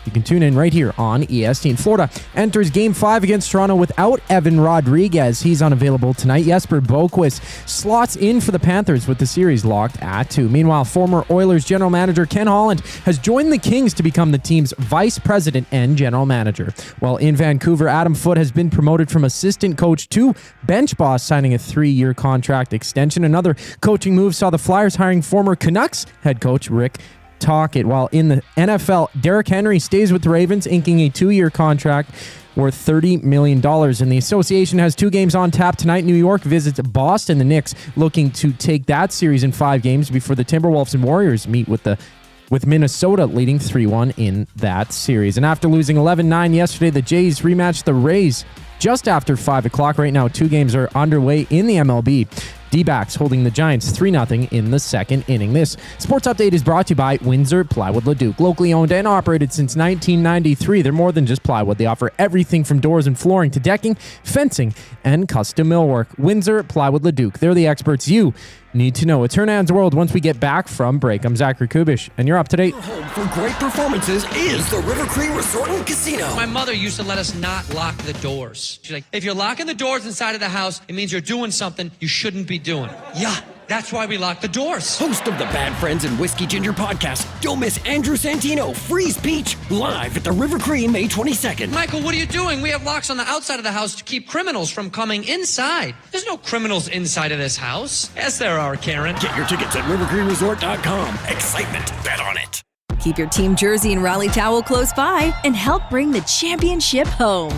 You can tune in right here on EST. In Florida enters Game 5 against Toronto without Evan Rodriguez. He's unavailable tonight. Jesper Boquist slots in for the Panthers with the series locked at 2. Meanwhile, former Oilers general manager Ken Holland has joined the Kings to become the team's vice president and general manager. While in Vancouver, Adam Foote has been promoted from assistant coach to bench boss, signing a 3-year contract extension. Another coaching move saw the Flyers hiring former Canucks head coach Rick Tocchet. While in the NFL, Derrick Henry stays with the Ravens, inking a 2-year contract worth $30 million. And the association has 2 games on tap tonight. New York visits Boston. The Knicks looking to take that series in 5 games before the Timberwolves and Warriors meet with Minnesota leading 3-1 in that series. And after losing 11-9 yesterday, the Jays rematched the Rays just after 5 o'clock. Right now, 2 games are underway in the MLB. D-backs holding the Giants 3-0 in the second inning. This sports update is brought to you by Windsor Plywood Leduc. Locally owned and operated since 1993. They're more than just plywood. They offer everything from doors and flooring to decking, fencing, and custom millwork. Windsor Plywood Leduc. They're the experts you need to know. It's Hernan's World once we get back from break. I'm Zachary Kubish, and you're up to date. Home for great performances is the River Cree Resort and Casino. My mother used to let us not lock the doors. She's like, if you're locking the doors inside of the house, it means you're doing something you shouldn't be doing. Yeah, that's why we lock the doors. Host of the Bad Friends and Whiskey Ginger podcast, don't miss Andrew Santino, Freeze Peach, live at the River Cree May 22nd. Michael, what are you doing? We have locks on the outside of the house to keep criminals from coming inside. There's no criminals inside of this house. Yes, there are, Karen. Get your tickets at rivercreeresort.com. Excitement, bet on it. Keep your team jersey and rally towel close by and help bring the championship home.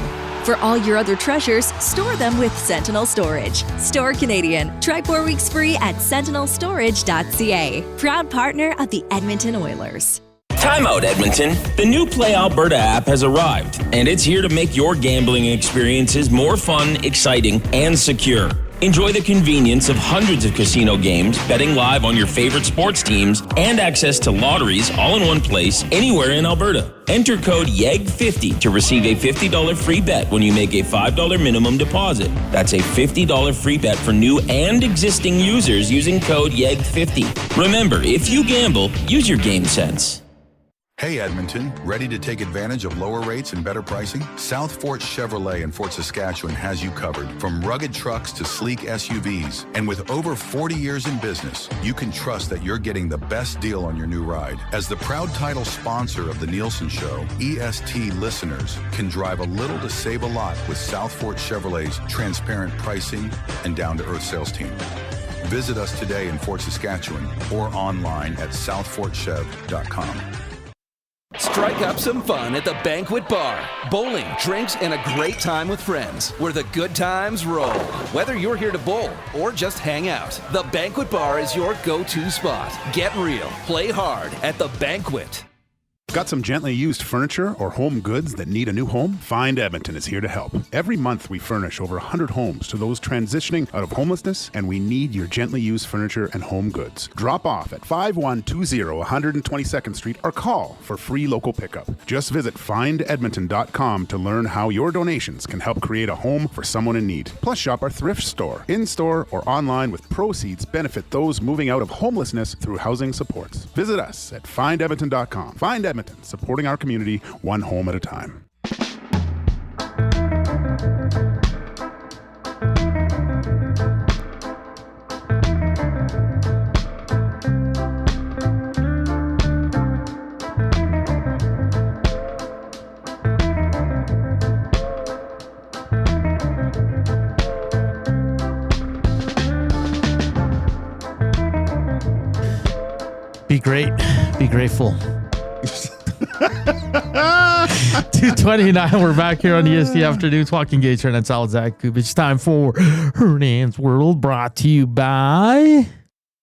For all your other treasures, store them with Sentinel Storage. Store Canadian. Try 4 weeks free at sentinelstorage.ca. Proud partner of the Edmonton Oilers. Timeout, Edmonton. The new Play Alberta app has arrived, and it's here to make your gambling experiences more fun, exciting, and secure. Enjoy the convenience of hundreds of casino games, betting live on your favorite sports teams, and access to lotteries all in one place, anywhere in Alberta. Enter code YEG50 to receive a $50 free bet when you make a $5 minimum deposit. That's a $50 free bet for new and existing users using code YEG50. Remember, if you gamble, use your game sense. Hey Edmonton, ready to take advantage of lower rates and better pricing? South Fort Chevrolet in Fort Saskatchewan has you covered. From rugged trucks to sleek SUVs. And with over 40 years in business, you can trust that you're getting the best deal on your new ride. As the proud title sponsor of the Nielsen Show, EST listeners can drive a little to save a lot with South Fort Chevrolet's transparent pricing and down-to-earth sales team. Visit us today in Fort Saskatchewan or online at southfortchev.com. Strike up some fun at the Banquet Bar. Bowling, drinks, and a great time with friends where the good times roll. Whether you're here to bowl or just hang out, the Banquet Bar is your go-to spot. Get real, play hard at the Banquet. Got some gently used furniture or home goods that need a new home? Find Edmonton is here to help. Every month we furnish over 100 homes to those transitioning out of homelessness, and we need your gently used furniture and home goods. Drop off at 5120 122nd Street or call for free local pickup. Just visit findedmonton.com to learn how your donations can help create a home for someone in need. Plus shop our thrift store, in-store or online, with proceeds benefit those moving out of homelessness through housing supports. Visit us at findedmonton.com. Find Edmonton, supporting our community one home at a time. Be great. Be grateful. 2:29. We're back here on EST Afternoons. Joaquin Gage, Hernan Salas, Zach Kubich. Time for Hernan's World, brought to you by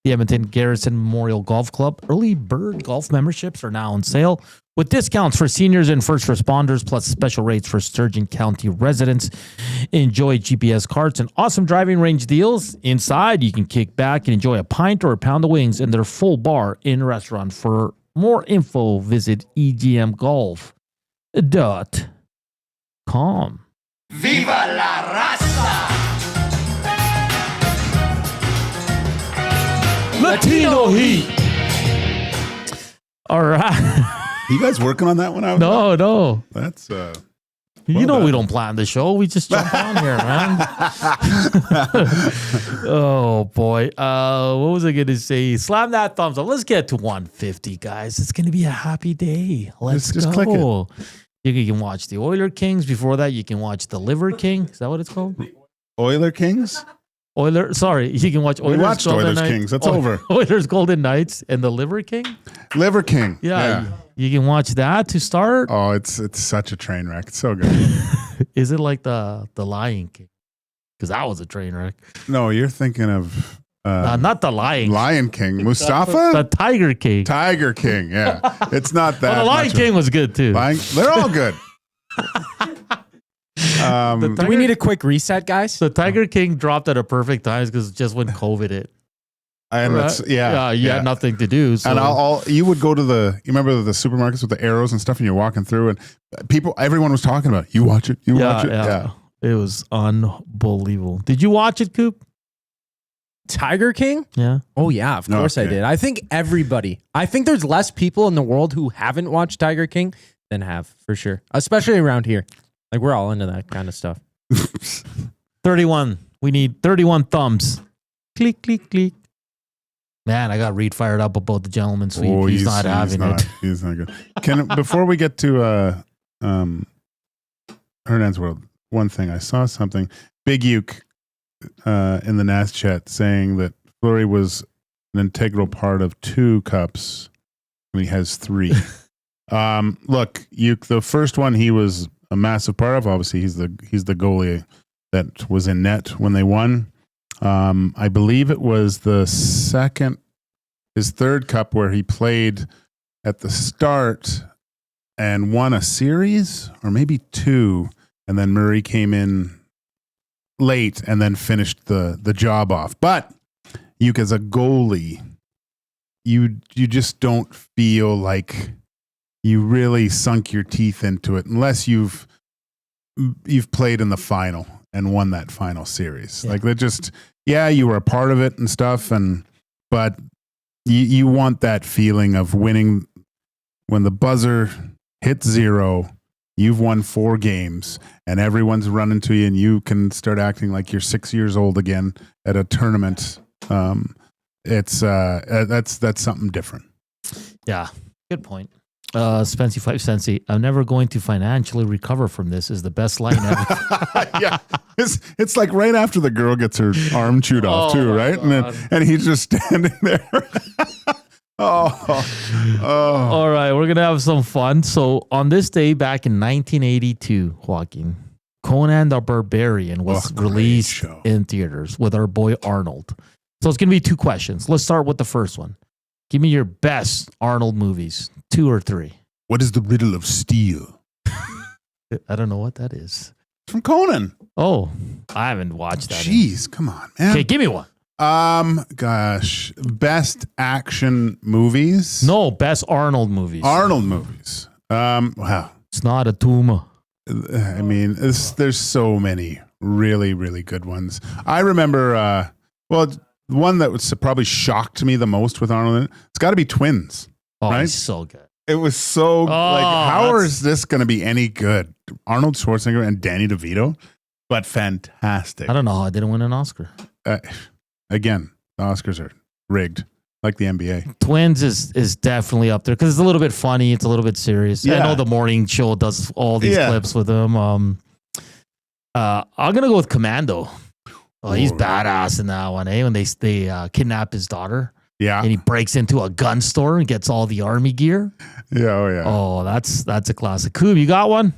the Edmonton Garrison Memorial Golf Club. Early bird golf memberships are now on sale with discounts for seniors and first responders, plus special rates for Sturgeon County residents. Enjoy GPS carts and awesome driving range deals. Inside, you can kick back and enjoy a pint or a pound of wings in their full bar in restaurant. For more info, visit egmgolf.com. Viva la raza! Latino Heat. All right. You guys working on that one out? No. That's we don't plan the show. We just jump on here, man. Oh boy. What was I gonna say? Slam that thumbs up. Let's get to 150, guys. It's gonna be a happy day. Let's just go. click it. You can watch the Oiler Kings. Before that, you can watch the Liver King. Is that what it's called? Oiler Kings? You can watch Oilers. We watched Oilers Kings. That's over. Oilers Golden Knights and the Liver King. Liver King. Yeah. You can watch that to start. Oh, it's such a train wreck. It's so good. Is it like the Lion King? Because that was a train wreck. No, you're thinking of not the Lion King. Mustafa? The Tiger King. Tiger King, yeah. It's not that. Well, the Lion King was good too. They're all good. Do we need a quick reset, guys? The Tiger King dropped at a perfect time because just when COVID hit. And you had nothing to do. So. And you would go to you remember the supermarkets with the arrows and stuff, and you're walking through, and everyone was talking about it. You watch it. Watch it. Yeah. It was unbelievable. Did you watch it, Coop? Tiger King? Yeah. Oh, yeah, of course I did. I think there's less people in the world who haven't watched Tiger King than have, for sure. Especially around here. Like, we're all into that kind of stuff. 31. We need 31 thumbs. Click, click, click. Man, I got Reed fired up about the gentleman sweep. Oh, he's not having it. He's not good. Before we get to Hernan's World, one thing. I saw something. Big Uke in the NAS chat saying that Fleury was an integral part of 2 cups when he has 3. Look, Uke, the first one he was a massive part of. Obviously, he's the goalie that was in net when they won. I believe it was his third cup where he played at the start and won a series or maybe 2, and then Murray came in late and then finished the job off. But you, as a goalie, you just don't feel like you really sunk your teeth into it unless you've played in the final and won that final series. Like that just, you were a part of it and stuff, but you want that feeling of winning when the buzzer hits 0. You've won 4 games and everyone's running to you and you can start acting like you're 6 years old again at a tournament. That's something different. Yeah. Good point. Spency 5 Sensey, I'm never going to financially recover from this is the best line ever. Yeah. It's like right after the girl gets her arm chewed off too, right? And he's just standing there. All right, we're gonna have some fun. So on this day back in 1982, Joaquin, Conan the Barbarian was released in theaters with our boy Arnold. So it's gonna be 2 questions. Let's start with the first one. Give me your best Arnold movies, 2 or 3. What is the riddle of steel? I don't know what that is. From Conan. Oh, I haven't watched that. Jeez, come on, man. Okay, give me one. Gosh, best action movies? No, best Arnold movies. Arnold movies. Wow. It's not a tumor. I mean, there's so many really, really good ones. I remember, one that was probably shocked me the most with Arnold. It's got to be Twins. Oh, right? It's so good. It was so how is this going to be any good? Arnold Schwarzenegger and Danny DeVito, but fantastic. I don't know how I didn't win an Oscar. Again, the Oscars are rigged, like the NBA. Twins is definitely up there because it's a little bit funny. It's a little bit serious. Yeah. I know the morning show does all these clips with him. I'm gonna go with Commando. Oh, he's badass in that one, eh? When they kidnap his daughter. Yeah. And he breaks into a gun store and gets all the army gear. Yeah, oh yeah. Oh, that's a classic. Koob, you got one?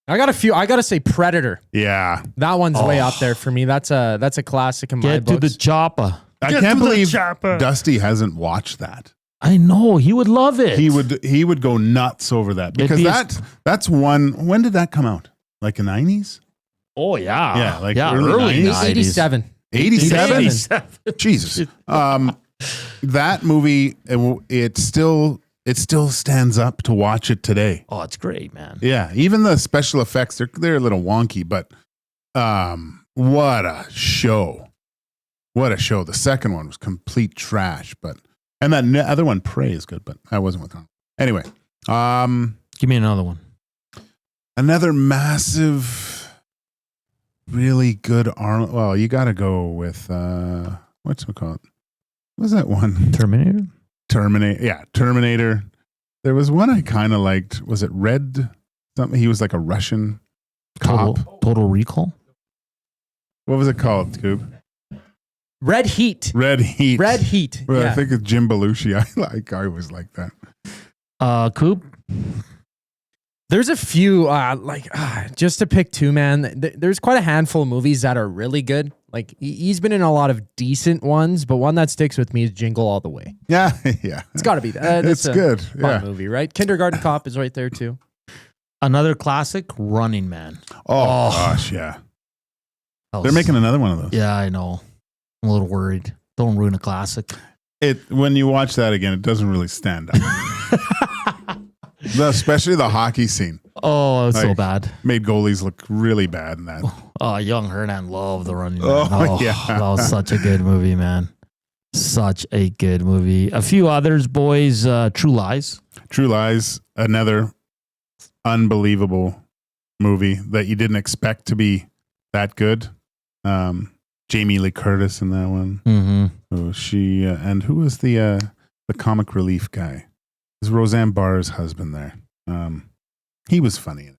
I got a few. I gotta say Predator. Yeah. That one's way up there for me. That's a classic in my books. Get to the chopper. I can't believe Dusty hasn't watched that. I know. He would love it. He would go nuts over that because that's one. When did that come out? Like the 90s? Oh yeah. Yeah, like early 90s. 87. 87? Jesus. That movie, it still stands up to watch it today. Oh, it's great, man. Yeah, even the special effects, they're a little wonky, but what a show. What a show. The second one was complete trash, and that other one, Prey, is good, but I wasn't with him. Anyway, Give me another one. Another massive, really good Arnold. Well, you got to go with what's it called? What was that one? Terminator. Terminator. There was one I kind of liked. Was it Red? Something. He was like a Russian cop. Total Recall. What was it called, Coop? Red Heat. Well, Yeah. I think it's Jim Belushi. I always like that. Coop. There's a few, just to pick two, man. There's quite a handful of movies that are really good. Like, he's been in a lot of decent ones, but one that sticks with me is Jingle All the Way. Yeah, yeah. It's got to be that. It's good. Fun movie, right? Kindergarten Cop is right there, too. Another classic, Running Man. Oh gosh, yeah. They're making another one of those. Yeah, I know. I'm a little worried. Don't ruin a classic. When you watch that again, it doesn't really stand up. Especially the hockey scene. Oh, it's so bad. Made goalies look really bad in that. Oh, young Hernan loved the Running Man. Oh, yeah. That was such a good movie, man. Such a good movie. A few others, boys. True Lies. True Lies, another unbelievable movie that you didn't expect to be that good. Jamie Lee Curtis in that one. Mm-hmm. Oh, she and who was the comic relief guy? It was Roseanne Barr's husband there. He was funny.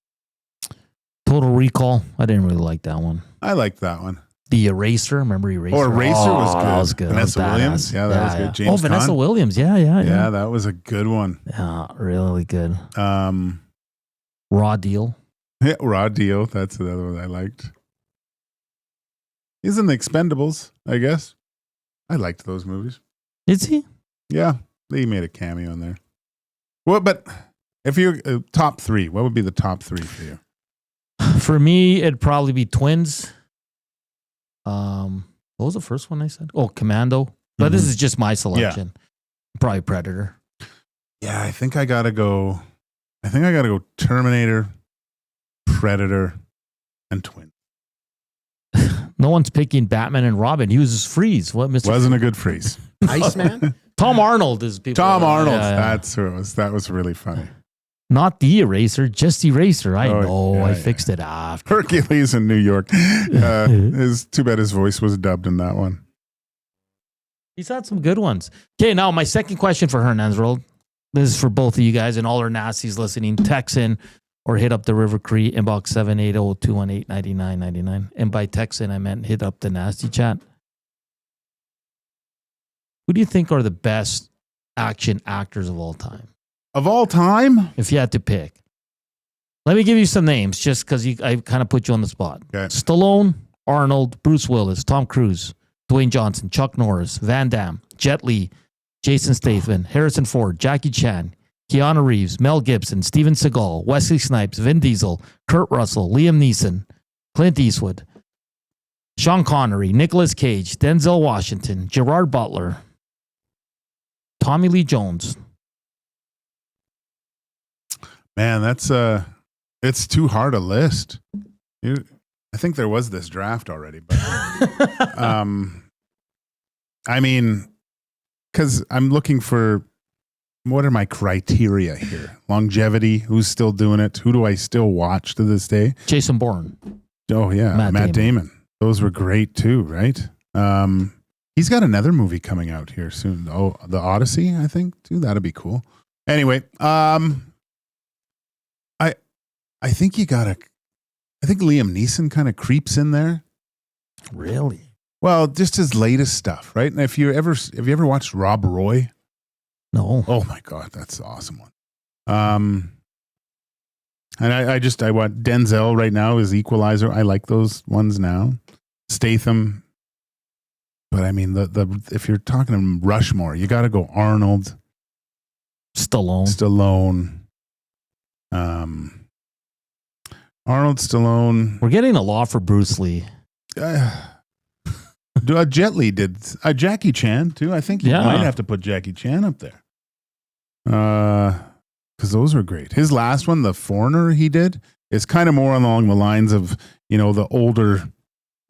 Total Recall. I didn't really like that one. I liked that one. The Eraser. Remember Eraser? Eraser was good. That was good. Vanessa Williams. Yeah, that was good. James Vanessa Caan. Williams. Yeah. Yeah, that was a good one. Yeah, really good. Raw Deal. Yeah, Raw Deal. That's another one I liked. He's in the Expendables, I guess. I liked those movies. Is he? Yeah, they made a cameo in there. Well, but if you're top three, what would be the top three for you? For me, it'd probably be Twins. What was the first one I said? Oh, Commando. But this is just my selection. Yeah. Probably Predator. Yeah, I think I gotta go Terminator, Predator, and Twins. No one's picking Batman and Robin. He was his freeze. What, Mr. Wasn't a good freeze. Iceman? Tom Arnold is people. Tom Arnold. Yeah. That's who it was. That was really funny. Not the Eraser, just Eraser. I know. Yeah, I fixed it after. Hercules in New York. It's too bad his voice was dubbed in that one. He's had some good ones. Okay, now my second question for Hernan's World. This is for both of you guys and all our nasties listening. Text in or hit up the River Cree inbox 780-218-9999. And by text in, I meant hit up the nasty chat. Who do you think are the best action actors of all time? Of all time? If you had to pick. Let me give you some names just because I kind of put you on the spot. Okay. Stallone, Arnold, Bruce Willis, Tom Cruise, Dwayne Johnson, Chuck Norris, Van Damme, Jet Li, Jason Statham, Harrison Ford, Jackie Chan, Keanu Reeves, Mel Gibson, Steven Seagal, Wesley Snipes, Vin Diesel, Kurt Russell, Liam Neeson, Clint Eastwood, Sean Connery, Nicolas Cage, Denzel Washington, Gerard Butler, Tommy Lee Jones. Man, that's it's too hard a list. I think there was this draft already, but I mean, because I'm looking for what are my criteria here? Longevity, who's still doing it? Who do I still watch to this day? Jason Bourne. Oh yeah, Matt Damon. Those were great too, right? He's got another movie coming out here soon. Oh, The Odyssey, I think too. That'd be cool. Anyway, I think I think Liam Neeson kind of creeps in there. Really? Well, just his latest stuff, right? And have you ever watched Rob Roy? No. Oh my God, that's an awesome one. And I want Denzel right now is Equalizer. I like those ones now. Statham. But I mean, if you're talking Rushmore, you got to go Arnold, Stallone. Arnold, Stallone. We're getting a lot for Bruce Lee. Jet Li did. Jackie Chan too. I think you might have to put Jackie Chan up there. Because those were great. His last one, The Foreigner, he did is kind of more along the lines of the older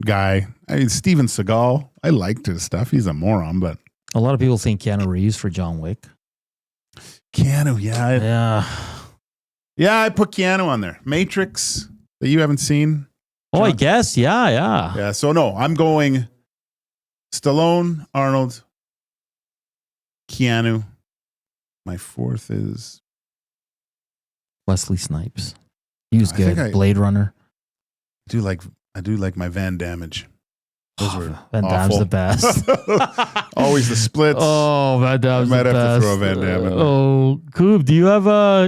guy. I mean, Steven Seagal. I liked his stuff. He's a moron, but a lot of people think Keanu Reeves for John Wick. Keanu, yeah, I put Keanu on there. Matrix that you haven't seen. Oh, I guess, yeah. Yeah, so no, I'm going Stallone, Arnold, Keanu. My fourth is Wesley Snipes. He was good. Blade Runner. I do like my Van Damage. Those were Van Damme's the best. Always the splits. Oh, Van Damme's the best. I might have to throw Van Damme in there. Oh, Coob, do you have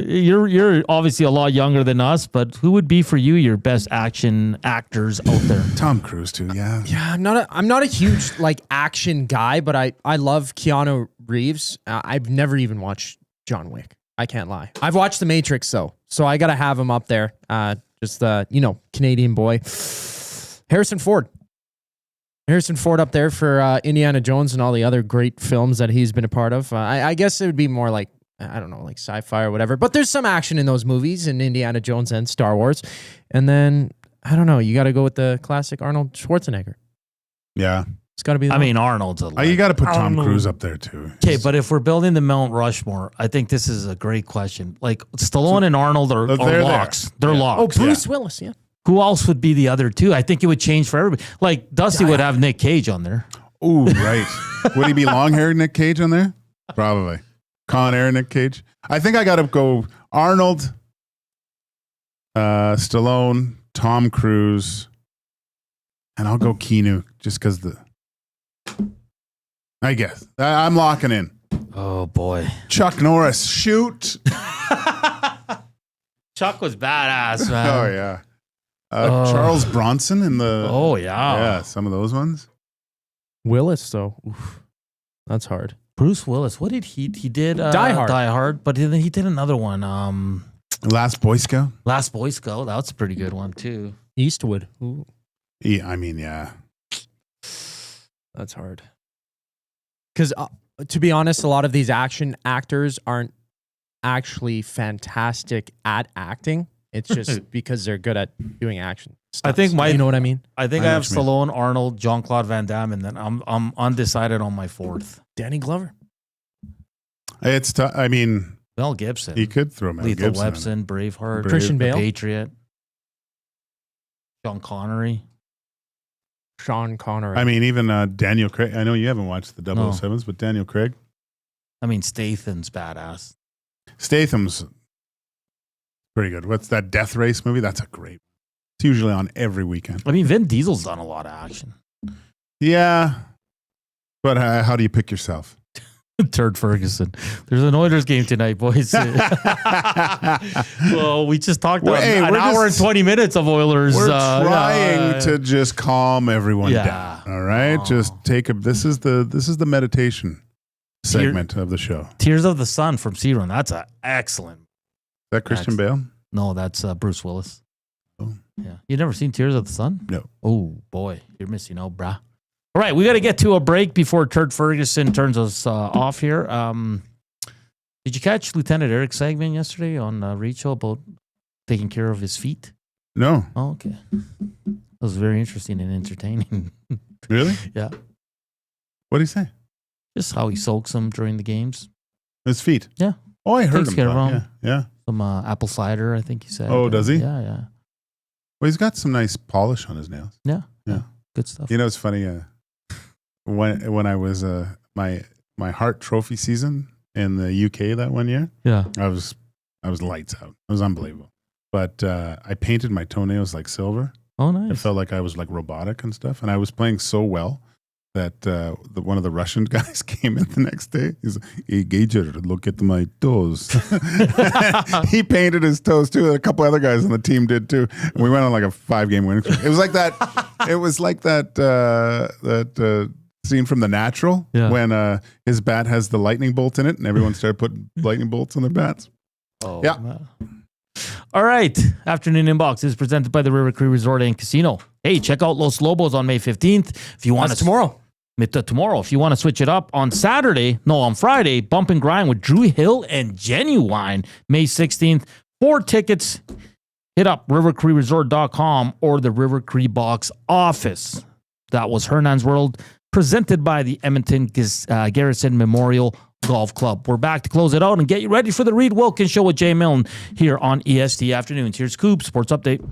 you're obviously a lot younger than us, but who would be for you your best action actors out there? Tom Cruise too, yeah. Yeah, I'm not a huge action guy, but I love Keanu Reeves. I've never even watched John Wick. I can't lie. I've watched The Matrix though, so I gotta have him up there. Just Canadian boy. Harrison Ford up there for Indiana Jones and all the other great films that he's been a part of. I guess it would be more like, I don't know, like sci-fi or whatever. But there's some action in those movies in Indiana Jones and Star Wars. And then, I don't know, you got to go with the classic Arnold Schwarzenegger. Yeah. It's got to be Arnold's a you got to put Tom Cruise up there too. Okay, but if we're building the Mount Rushmore, I think this is a great question. Like Stallone and Arnold are locks. They're locks. Oh, Bruce Willis, yeah. Who else would be the other two? I think it would change for everybody. Like Dusty would have Nick Cage on there. Ooh, right. Would he be long-haired Nick Cage on there? Probably. Con Air Nick Cage. I think I got to go Arnold, Stallone, Tom Cruise, and I'll go Keanu just because I guess. I'm locking in. Oh, boy. Chuck Norris, shoot. Chuck was badass, man. Oh, yeah. Charles Bronson in the... Oh, yeah. Yeah, some of those ones. Willis, though. Oof. That's hard. Bruce Willis. What did he did? Die Hard. Die Hard, but then he did another one. Last Boy Scout? Last Boy Scout. That's a pretty good one, too. Eastwood. Ooh. Yeah, I mean, yeah. That's hard. Because to be honest, a lot of these action actors aren't actually fantastic at acting. It's just because they're good at doing action stuff. I think you know what I mean? I think I have Stallone, Arnold, Jean-Claude Van Damme, and then I'm undecided on my fourth. Danny Glover. It's tough. I mean, Mel Gibson. He could throw Mel Lethal Gibson. Weapon, Braveheart, Christian Bale, Patriot, Sean Connery. I mean, even Daniel Craig. I know you haven't watched the 007s, but Daniel Craig. I mean, Statham's badass. Statham's pretty good. What's that Death Race movie? That's a great. It's usually on every weekend. I mean, Vin Diesel's done a lot of action. Yeah, but how do you pick yourself? Turd Ferguson. There's an Oilers game tonight, boys. Well, we just talked about an hour and 20 minutes of Oilers. We're trying to just calm everyone down. All right, just take a. This is the meditation segment of the show. Tears of the Sun from Sea Run. That's excellent. Is that Christian Bale? No, that's Bruce Willis. Oh, yeah. You never seen Tears of the Sun? No. Oh boy, you're missing out, brah. All right, we got to get to a break before Turd Ferguson turns us off here. Did you catch Lieutenant Eric's segment yesterday on Reach about taking care of his feet? No. Oh, okay. That was very interesting and entertaining. Really? Yeah. What did he say? Just how he soaks them during the games. His feet? Yeah. Oh, I heard Takes care of them. Yeah. Some apple cider, I think he said. Oh, does he? Yeah, yeah. Well, he's got some nice polish on his nails. Yeah. Yeah. Good stuff. You know, it's funny. When I was my Hart Trophy season in the UK that one year, yeah, I was lights out. It was unbelievable. But I painted my toenails like silver. Oh, nice! It felt like I was like robotic and stuff. And I was playing so well that one of the Russian guys came in the next day. He's like, "Hey, Gager, look at my toes." He painted his toes too. A couple other guys on the team did too. And we went on like a 5-game winning streak. It was like that. It was like that scene from The Natural when his bat has the lightning bolt in it, and everyone started putting lightning bolts on their bats. Oh, yeah. Man. All right. Afternoon Inbox is presented by the River Cree Resort and Casino. Hey, check out Los Lobos on May 15th. If you want tomorrow. Tomorrow. If you want to switch it up on Friday, Bump and Grind with Drew Hill and Genuine, May 16th. 4 tickets. Hit up rivercreeresort.com or the River Cree box office. That was Hernan's World, presented by the Edmonton Garrison Memorial Golf Club. We're back to close it out and get you ready for the Reed Wilkins Show with Jay Milne here on EST Afternoons. Here's Coop, Sports Update.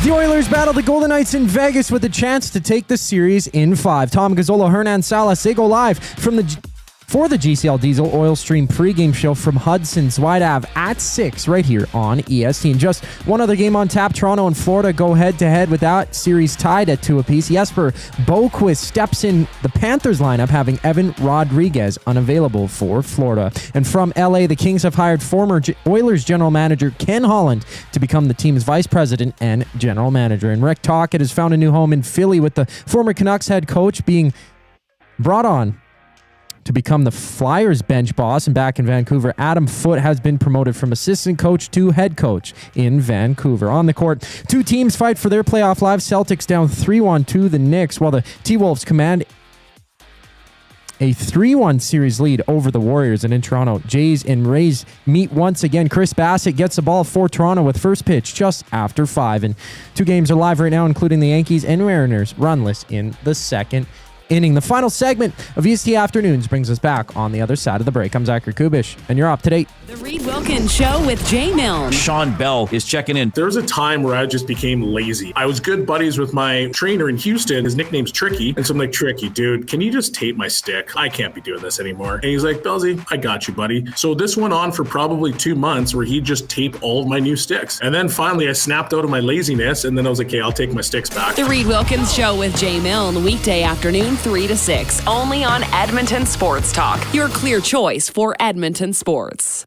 The Oilers battle the Golden Knights in Vegas with a chance to take the series in 5. Tom Gazzola, Hernan Salas, they go live for the GCL Diesel Oil Stream pregame show from Hudson's Wide Ave at 6 right here on EST. And just one other game on tap. Toronto and Florida go head-to-head with that series tied at 2 apiece. Jesper Boquist steps in the Panthers lineup, having Evan Rodriguez unavailable for Florida. And from LA, the Kings have hired former Oilers general manager Ken Holland to become the team's vice president and general manager. And Rick Tocchet has found a new home in Philly, with the former Canucks head coach being brought on to become the Flyers bench boss. And back in Vancouver, Adam Foote has been promoted from assistant coach to head coach in Vancouver. On the court, two teams fight for their playoff lives. Celtics down 3-1 to the Knicks, while the T-Wolves command a 3-1 series lead over the Warriors. And in Toronto, Jays and Rays meet once again. Chris Bassett gets the ball for Toronto with first pitch just after 5. And two games are live right now, including the Yankees and Mariners runless in the second inning. The final segment of EST Afternoons brings us back on the other side of the break. I'm Zachary Kubish, and you're up to date. The Reed Wilkins Show with Jay Milne. Sean Bell is checking in. There was a time where I just became lazy. I was good buddies with my trainer in Houston. His nickname's Tricky. And so I'm like, Tricky, dude, can you just tape my stick? I can't be doing this anymore. And he's like, Bellsy, I got you, buddy. So this went on for probably 2 months where he'd just tape all of my new sticks. And then finally I snapped out of my laziness, and then I was like, okay, I'll take my sticks back. The Reed Wilkins Show with Jay Milne, weekday afternoon, 3 to 6, only on Edmonton Sports Talk. Your clear choice for Edmonton sports.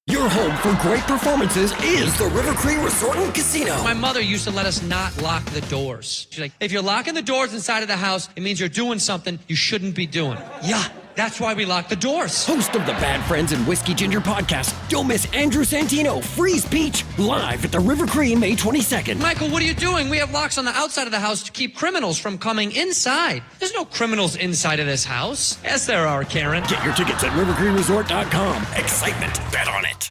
Your home for great performances is the River Cree Resort and Casino. My mother used to let us not lock the doors. She's like, if you're locking the doors inside of the house, it means you're doing something you shouldn't be doing. Yeah, that's why we lock the doors. Host of the Bad Friends and Whiskey Ginger podcast, don't miss Andrew Santino, Freeze Peach, live at the River Cree May 22nd. Michael, what are you doing? We have locks on the outside of the house to keep criminals from coming inside. There's no criminals inside of this house. Yes, there are, Karen. Get your tickets at rivercreeresort.com. Excitement, bet on it.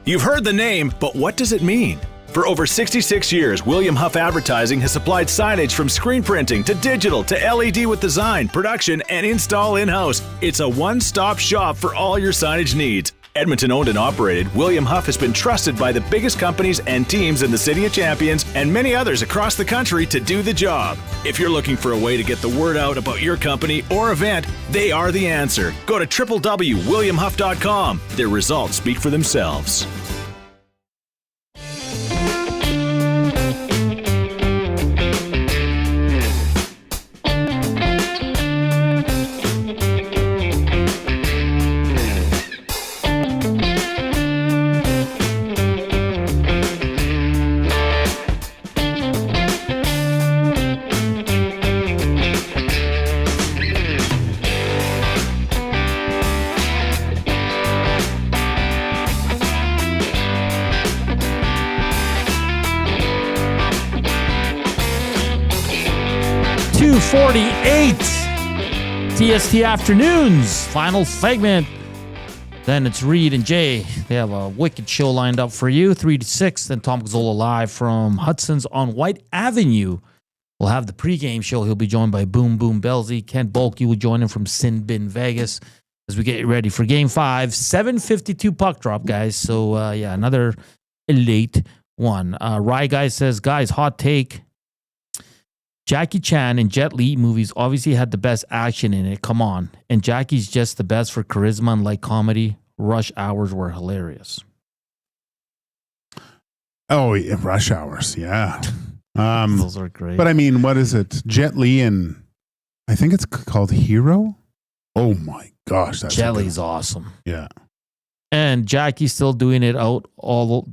You've heard the name, but what does it mean? For over 66 years, William Huff Advertising has supplied signage from screen printing to digital to LED with design, production, and install in-house. It's a one-stop shop for all your signage needs. Edmonton owned and operated, William Huff has been trusted by the biggest companies and teams in the City of Champions and many others across the country to do the job. If you're looking for a way to get the word out about your company or event, they are the answer. Go to www.williamhuff.com. Their results speak for themselves. TST Afternoons, final segment. Then it's Reed and Jay. They have a wicked show lined up for you, 3 to 6. Then Tom Gazzola live from Hudson's on White Avenue. We'll have the pregame show. He'll be joined by Boom Boom Belsey. Kent Bulkey will join him from Sin Bin Vegas as we get ready for Game 5. 7:52 puck drop, guys. So, another late one. Rye Guy says, guys, hot take. Jackie Chan and Jet Li movies obviously had the best action in it. Come on. And Jackie's just the best for charisma and light comedy. Rush Hours were hilarious. Oh, yeah, Rush Hours. Yeah. Those are great. But I mean, what is it? Jet Li and I think it's called Hero. Oh my gosh. That's Jet Li's awesome. Yeah. And Jackie's still doing it out of all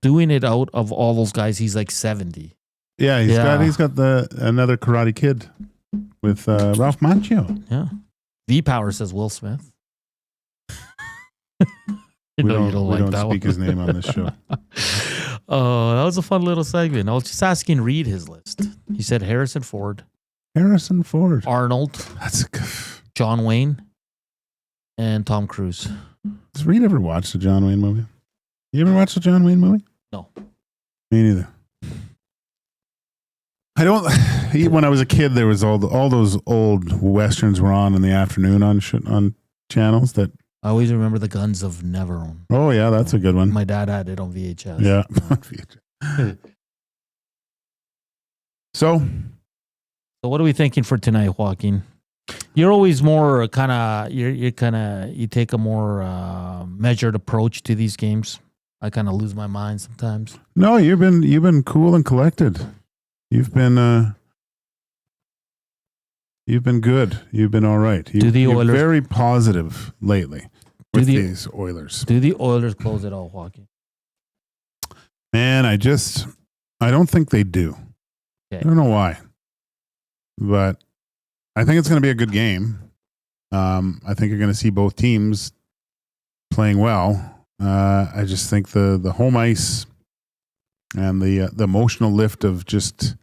those guys. He's like 70. Yeah, he's got another Karate Kid with Ralph Macchio. Yeah. V-Power says Will Smith. We don't speak his name on this show. Oh, that was a fun little segment. I was just asking Reed his list. He said Harrison Ford. Arnold. That's John Wayne. and Tom Cruise. Has Reed ever watched a John Wayne movie? You ever watched a John Wayne movie? No. Me neither. I don't. When I was a kid, there was all those old westerns were on in the afternoon on channels that. I always remember the Guns of Navarone. Oh yeah, that's a good one. My dad had it on VHS. Yeah, on VHS. So what are we thinking for tonight, Joaquin? You're always more kind of you take a more measured approach to these games. I kind of lose my mind sometimes. No, you've been cool and collected. You've been good. You've been all right. You're very positive lately with these Oilers. Do the Oilers close it out, Joaquin? Man, I don't think they do. Okay. I don't know why, but I think it's going to be a good game. I think you're going to see both teams playing well. I just think the home ice and the emotional lift of just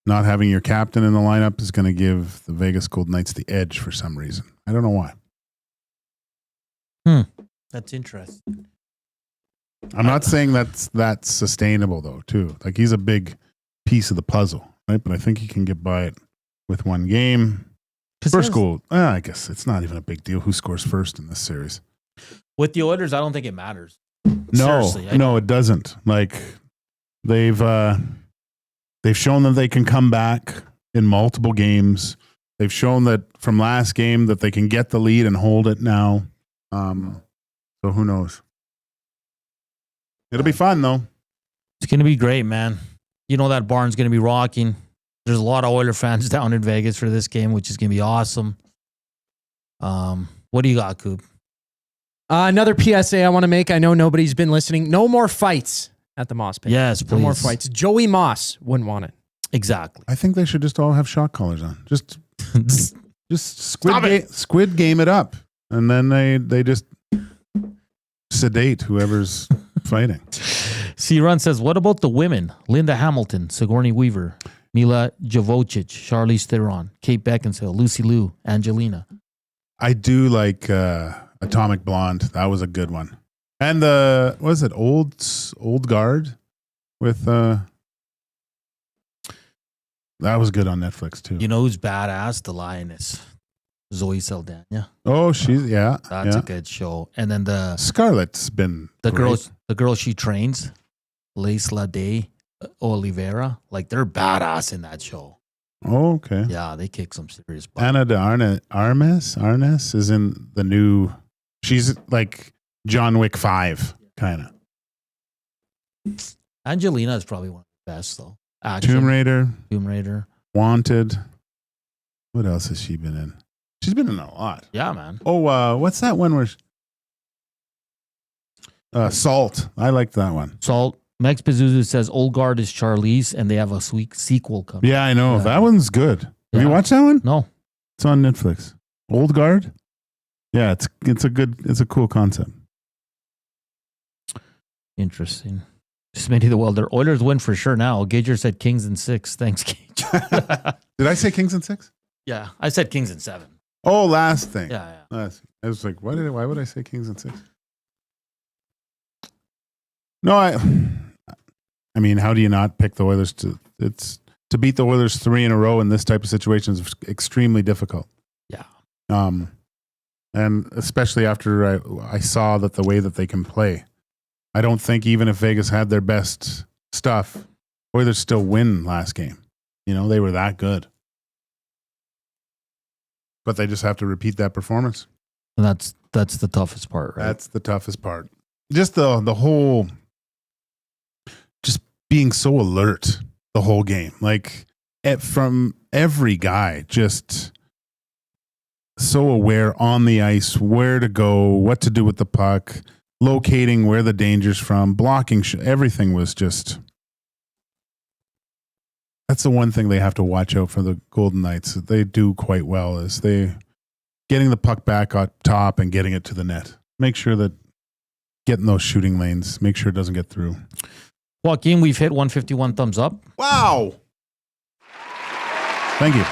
not having your captain in the lineup is going to give the Vegas Golden Knights the edge for some reason. I don't know why. That's interesting. I'm not saying that's sustainable though, too. Like he's a big piece of the puzzle, right? But I think he can get by it with one game. First goal, I guess it's not even a big deal who scores first in this series. With the Oilers, I don't think it matters. No, it doesn't. Like they've shown that they can come back in multiple games. They've shown that from last game that they can get the lead and hold it now. So who knows? It'll be fun though. It's going to be great, man. You know that barn's going to be rocking. There's a lot of Oiler fans down in Vegas for this game, which is going to be awesome. What do you got, Coop? Another PSA I want to make. I know nobody's been listening. No more fights at the Moss Pit. Yes, please. No more fights. Joey Moss wouldn't want it. Exactly. I think they should just all have shock collars on. Just squid game it up, and then they just sedate whoever's fighting. C-Run says, what about the women? Linda Hamilton, Sigourney Weaver, Mila Jovovich, Charlize Theron, Kate Beckinsale, Lucy Liu, Angelina. I do like Atomic Blonde. That was a good one. And what was it? Old Guard with that was good on Netflix too. You know who's badass? The Lioness. Zoe Saldana. Oh, that's a good show. And then the Scarlett's been the girl she trains, Laisla Day Oliveira. Like they're badass in that show. Oh, okay. Yeah, they kick some serious butt. Anna de Armas is in the new. She's like John Wick 5 kind of. Angelina is probably one of the best though. Action. Tomb Raider. Wanted. What else has she been in? She's been in a lot. Yeah, man. Oh, what's that one where? Salt. I like that one. Salt. Max Pazuzu says Old Guard is Charlize, and they have a sweet sequel coming. Yeah, I know. That one's good. Have you watched that one? No. It's on Netflix. Old Guard? Yeah, it's a cool concept. Interesting. Smitty the Welder. Oilers win for sure now. Gager said Kings in 6. Thanks, Gage. Did I say Kings in 6? Yeah, I said Kings in 7. Oh, last thing. Yeah. I was like, why would I say Kings in 6? No, I mean, how do you not pick the Oilers to beat the Oilers 3 in a row in this type of situation is extremely difficult. Yeah. And especially after I saw that the way that they can play, I don't think even if Vegas had their best stuff, Oilers still win last game. You know, they were that good. But they just have to repeat that performance. And that's the toughest part, right? That's the toughest part. Just the whole, just being so alert the whole game. Like from every guy, just so aware on the ice, where to go, what to do with the puck, locating where the danger's from, blocking. Everything was just... That's the one thing they have to watch out for the Golden Knights. They do quite well is they getting the puck back on top and getting it to the net. Make sure that getting those shooting lanes, make sure it doesn't get through. Joaquin, we've hit 151 thumbs up. Wow. Thank you.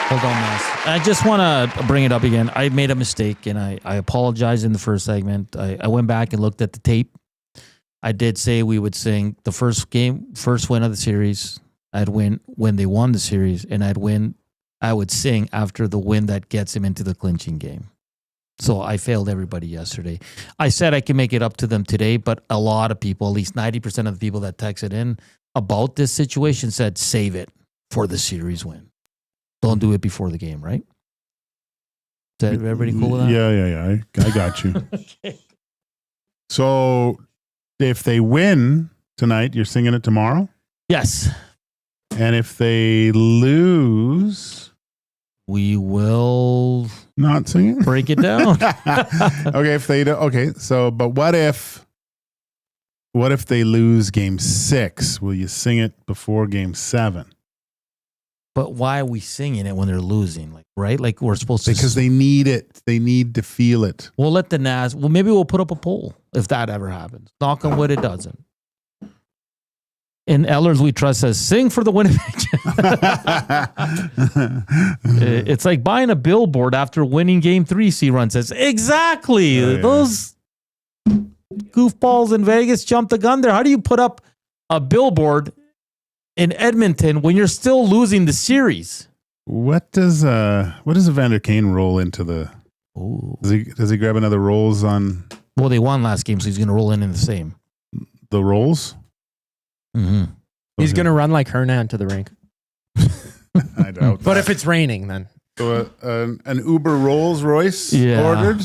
Hold on, Mass. I just want to bring it up again. I made a mistake, and I apologize in the first segment. I went back and looked at the tape. I did say we would sing the first win of the series. I'd win when they won the series, and I would sing after the win that gets him into the clinching game. So I failed everybody yesterday. I said I can make it up to them today, but a lot of people, at least 90% of the people that texted in about this situation said, save it for the series win. Don't do it before the game, right? Is everybody cool with that? Yeah. I got you. Okay. So if they win tonight, you're singing it tomorrow? Yes. And if they lose, we will not sing it? Break it down. Okay, if they do, okay. So, but what if they lose game 6? Will you sing it before game 7? But why are we singing it when they're losing? Like, right? Like we're supposed to. Because they need it. They need to feel it. We'll let the Nas. Well, maybe we'll put up a poll if that ever happens. Knock on wood, it doesn't. In Ellers We Trust says, sing for the Winnipeg. It's like buying a billboard after winning game 3, C-Run says. Exactly. Oh, yeah. Those goofballs in Vegas jumped the gun there. How do you put up a billboard in Edmonton when you're still losing the series? What does Evander Kane roll into the? Ooh. Does he grab another rolls on? Well, they won last game, so he's going to roll in the same. The rolls? Mm-hmm. He's going to run like Hernan to the rink. I doubt. But if it's raining, then. So an Uber Rolls Royce ordered.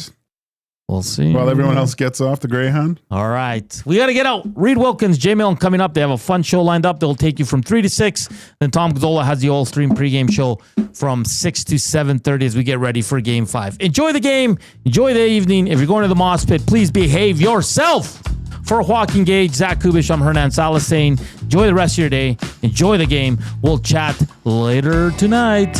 We'll see. While everyone else gets off the Greyhound. All right. We got to get out. Reed Wilkins, J Milne coming up. They have a fun show lined up. They'll take you from 3 to 6. Then Tom Gazzola has the Oil Stream pregame show from 6 to 7:30 as we get ready for Game 5. Enjoy the game. Enjoy the evening. If you're going to the Moss Pit, please behave yourself. For Joaquin Gage, Zach Kubish, I'm Hernan Salas saying, enjoy the rest of your day. Enjoy the game. We'll chat later tonight.